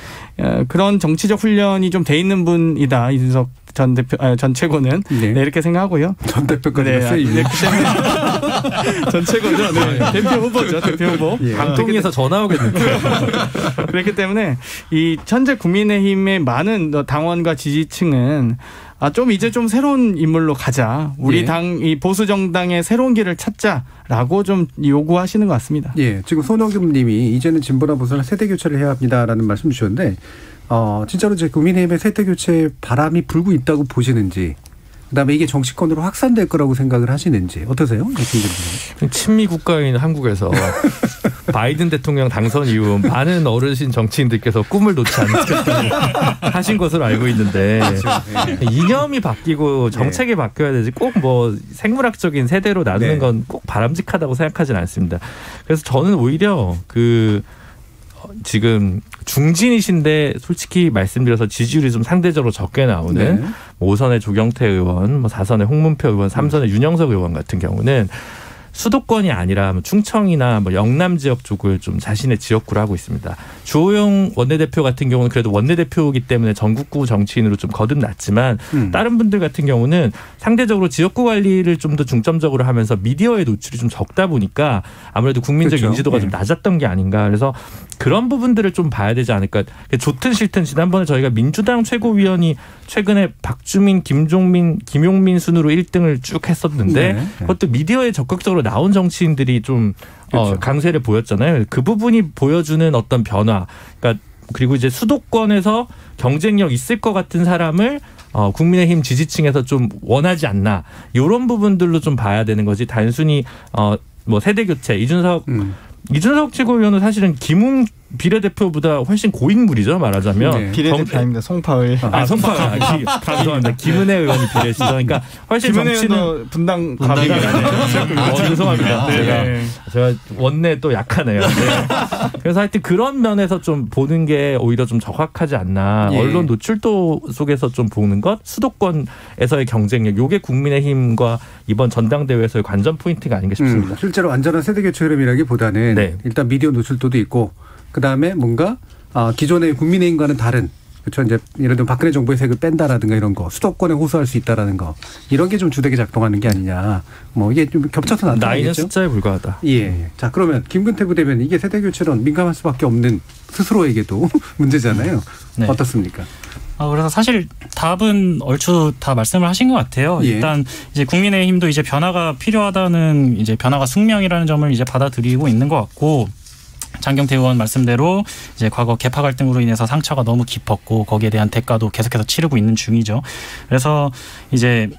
E: 그런 정치적 훈련이 좀 돼 있는 분이다 이준석 전 대표, 전 최고는 이렇게 생각하고요.
C: 전 대표까지
E: 전 최고죠. 대표 후보죠. 대표 후보.
A: 방통위에서 전화 오겠는데.
E: 그렇기 때문에 이 현재 국민의힘의 많은 당원과 지지층은 좀 이제 좀 새로운 인물로 가자. 우리 당 이 보수 정당의 새로운 길을 찾자라고 좀 요구하시는 것 같습니다.
C: 지금 손영금 님이 이제는 진보나 보수나 세대 교체를 해야 합니다라는 말씀 주셨는데 진짜로 이제 국민의힘의 세대 교체 바람이 불고 있다고 보시는지 그다음에 이게 정치권으로 확산될 거라고 생각을 하시는지 어떠세요?
A: 친미 국가인 한국에서 바이든 대통령 당선 이후 많은 어르신 정치인들께서 꿈을 놓지 않겠다고 하신 것으로 알고 있는데 이념이 바뀌고 정책이 바뀌어야 되지 꼭 뭐 생물학적인 세대로 나누는 건 꼭 바람직하다고 생각하지는 않습니다. 그래서 저는 오히려 지금 중진이신데 솔직히 말씀드려서 지지율이 좀 상대적으로 적게 나오는 5선의 조경태 의원, 4선의 홍문표 의원, 3선의 윤영석 의원 같은 경우는 수도권이 아니라 충청이나 뭐 영남 지역 쪽을 좀 자신의 지역구로 하고 있습니다. 주호영 원내대표 같은 경우는 그래도 원내대표이기 때문에 전국구 정치인으로 좀 거듭났지만 다른 분들 같은 경우는 상대적으로 지역구 관리를 좀 더 중점적으로 하면서 미디어의 노출이 좀 적다 보니까 아무래도 국민적
C: 그렇죠.
A: 인지도가 좀 낮았던 게 아닌가. 그래서 그런 부분들을 좀 봐야 되지 않을까. 좋든 싫든 지난번에 저희가 민주당 최고위원이 최근에 박주민, 김종민, 김용민 순으로 1등을 쭉 했었는데 그것도 미디어에 적극적으로 나온 정치인들이 좀 그렇죠. 강세를 보였잖아요. 그 부분이 보여주는 어떤 변화. 그러니까 그리고 이제 수도권에서 경쟁력 있을 것 같은 사람을 국민의힘 지지층에서 좀 원하지 않나. 이런 부분들로 좀 봐야 되는 거지. 단순히 뭐 세대 교체 이준석 최고위원은 사실은 김웅 비례대표보다 훨씬 고인물이죠, 말하자면.
E: 비례대표 아닙니다. 송파을.
A: 송파을. 죄송합니다. 김은혜 의원이 비례시죠. 그러니까 훨씬 정치는
E: 분당
A: 죄송합니다.
E: 네.
A: 제가 원내 또 약하네요. 네. 그래서 하여튼 그런 면에서 좀 보는 게 오히려 좀 정확하지 않나. 언론 노출도 속에서 좀 보는 것, 수도권에서의 경쟁력, 요게 국민의힘과 이번 전당대회에서의 관전 포인트가 아닌가 싶습니다.
C: 실제로 완전한 세대교체 흐름이라기보다는 일단 미디어 노출도도 있고 그다음에 뭔가 기존의 국민의힘과는 다른 그렇죠. 이제 예를 들면 박근혜 정부의 색을 뺀다라든가 이런 거 수도권에 호소할 수 있다라는 거 이런 게 좀 주되게 작동하는 게 아니냐. 뭐 이게 좀 겹쳐서 나타나겠죠.
A: 나이는 숫자에 불과하다.
C: 예. 자 그러면 김근태 부대변인 이게 세대교체론 민감할 수밖에 없는 스스로에게도 문제잖아요. 네. 어떻습니까?
G: 그래서 사실 답은 얼추 다 말씀을 하신 것 같아요. 일단 이제 국민의힘도 이제 변화가 필요하다는 이제 변화가 숙명이라는 점을 이제 받아들이고 있는 것 같고. 장경태 의원 말씀대로 이제 과거 계파 갈등으로 인해서 상처가 너무 깊었고 거기에 대한 대가도 계속해서 치르고 있는 중이죠. 그래서 이제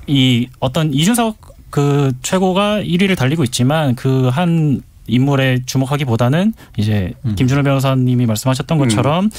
G: 이 어떤 이준석 그 최고가 1위를 달리고 있지만 그 한 인물에 주목하기보다는 이제 김준호 변호사님이 말씀하셨던 것처럼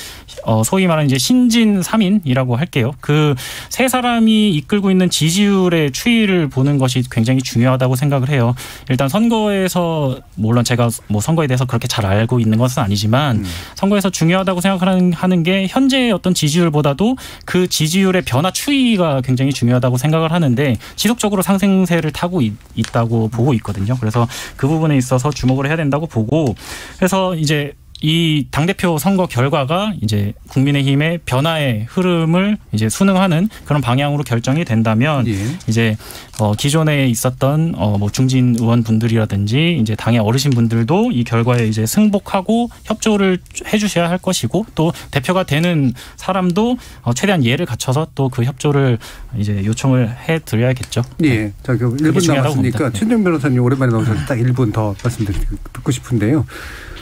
G: 소위 말하는 이제 신진 3인이라고 할게요. 그 세 사람이 이끌고 있는 지지율의 추이를 보는 것이 굉장히 중요하다고 생각을 해요. 일단 선거에서 물론 제가 뭐 선거에 대해서 그렇게 잘 알고 있는 것은 아니지만 선거에서 중요하다고 생각하는 게 현재의 어떤 지지율보다도 그 지지율의 변화 추이가 굉장히 중요하다고 생각을 하는데 지속적으로 상승세를 타고 있다고 보고 있거든요. 그래서 그 부분에 있어서 주목을 해야 된다고 보고 그래서 이제 이 당대표 선거 결과가 이제 국민의힘의 변화의 흐름을 이제 순응하는 그런 방향으로 결정이 된다면 이제 기존에 있었던 뭐 중진 의원분들이라든지 이제 당의 어르신분들도 이 결과에 이제 승복하고 협조를 해주셔야 할 것이고 또 대표가 되는 사람도 최대한 예를 갖춰서 또 그 협조를 이제 요청을 해드려야겠죠.
C: 예. 자, 1분 남았으니까 최준영 변호사님 오랜만에 나오셔서 딱 1분 더 말씀 듣고 싶은데요.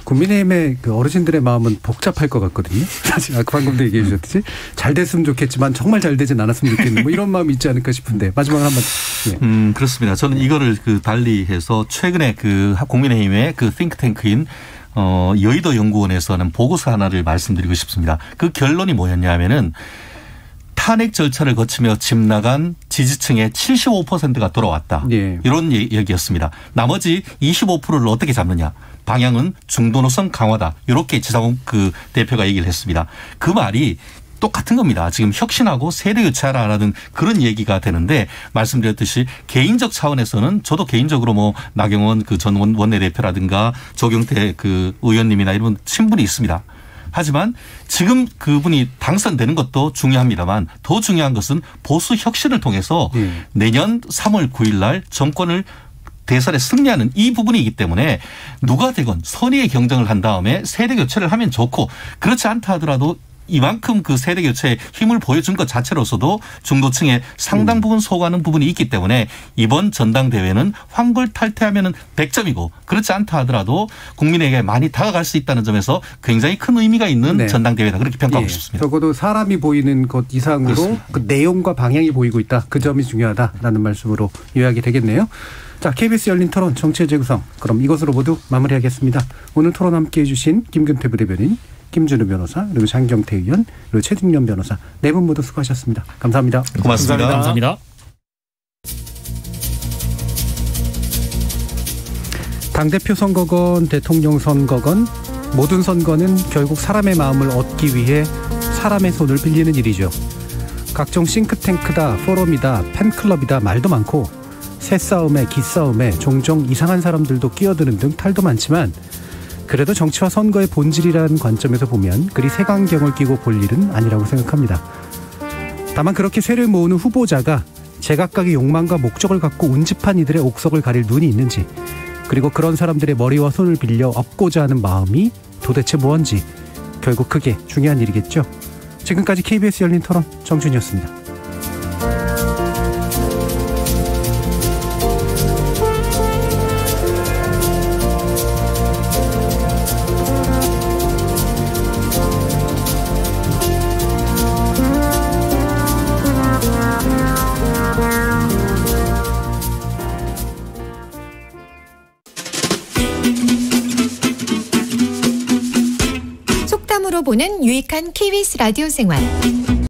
C: 국민의힘의 그 어르신들의 마음은 복잡할 것 같거든요. 사실 방금도 얘기해 주셨듯이 잘 됐으면 좋겠지만 정말 잘 되진 않았으면 좋겠는 뭐 이런 마음이 있지 않을까 싶은데 마지막으로 한번.
F: 그렇습니다. 저는 이거를 그 달리해서 최근에 그 국민의힘의 그 띵크탱크인 여의도 연구원에서 하는 보고서 하나를 말씀드리고 싶습니다. 그 결론이 뭐였냐면은 탄핵 절차를 거치며 집 나간 지지층의 75%가 돌아왔다. 이런 얘기였습니다. 나머지 25%를 어떻게 잡느냐. 방향은 중도 노선 강화다. 이렇게 지상욱 그 대표가 얘기를 했습니다. 그 말이 똑같은 겁니다. 지금 혁신하고 세대 교체하라는 그런 얘기가 되는데 말씀드렸듯이 개인적 차원에서는 저도 개인적으로 뭐 나경원 그 전 원내대표라든가 조경태 그 의원님이나 이런 친분이 있습니다. 하지만 지금 그분이 당선되는 것도 중요합니다만 더 중요한 것은 보수 혁신을 통해서 내년 3월 9일 날 정권을 대선에 승리하는 이 부분이기 때문에 누가 되건 선의의 경쟁을 한 다음에 세대 교체를 하면 좋고 그렇지 않다 하더라도 이만큼 그 세대 교체에 힘을 보여준 것 자체로서도 중도층의 상당 부분 소구하는 부분이 있기 때문에 이번 전당대회는 황골탈퇴하면은 100점이고 그렇지 않다 하더라도 국민에게 많이 다가갈 수 있다는 점에서 굉장히 큰 의미가 있는 전당대회다 그렇게 평가하고 싶습니다.
C: 적어도 사람이 보이는 것 이상으로 그렇습니다. 그 내용과 방향이 보이고 있다. 그 점이 중요하다라는 말씀으로 요약이 되겠네요. 자, KBS 열린 토론 정치의 재구성. 그럼 이것으로 모두 마무리하겠습니다. 오늘 토론 함께해 주신 김근태 부대변인, 김준우 변호사, 그리고 장경태 의원, 그리고 최진년 변호사 네 분 모두 수고하셨습니다. 감사합니다.
F: 고맙습니다.
G: 감사합니다.
C: 당대표 선거건 대통령 선거건 모든 선거는 결국 사람의 마음을 얻기 위해 사람의 손을 빌리는 일이죠. 각종 싱크탱크다, 포럼이다, 팬클럽이다 말도 많고 새싸움에 기싸움에 종종 이상한 사람들도 끼어드는 등 탈도 많지만 그래도 정치와 선거의 본질이라는 관점에서 보면 그리 색안경을 끼고 볼 일은 아니라고 생각합니다. 다만 그렇게 쇠를 모으는 후보자가 제각각의 욕망과 목적을 갖고 운집한 이들의 옥석을 가릴 눈이 있는지, 그리고 그런 사람들의 머리와 손을 빌려 얻고자 하는 마음이 도대체 뭔지 결국 그게 중요한 일이겠죠. 지금까지 KBS 열린 토론 정준이었습니다.
H: 속담으로 보는 유익한 KBS 라디오 생활.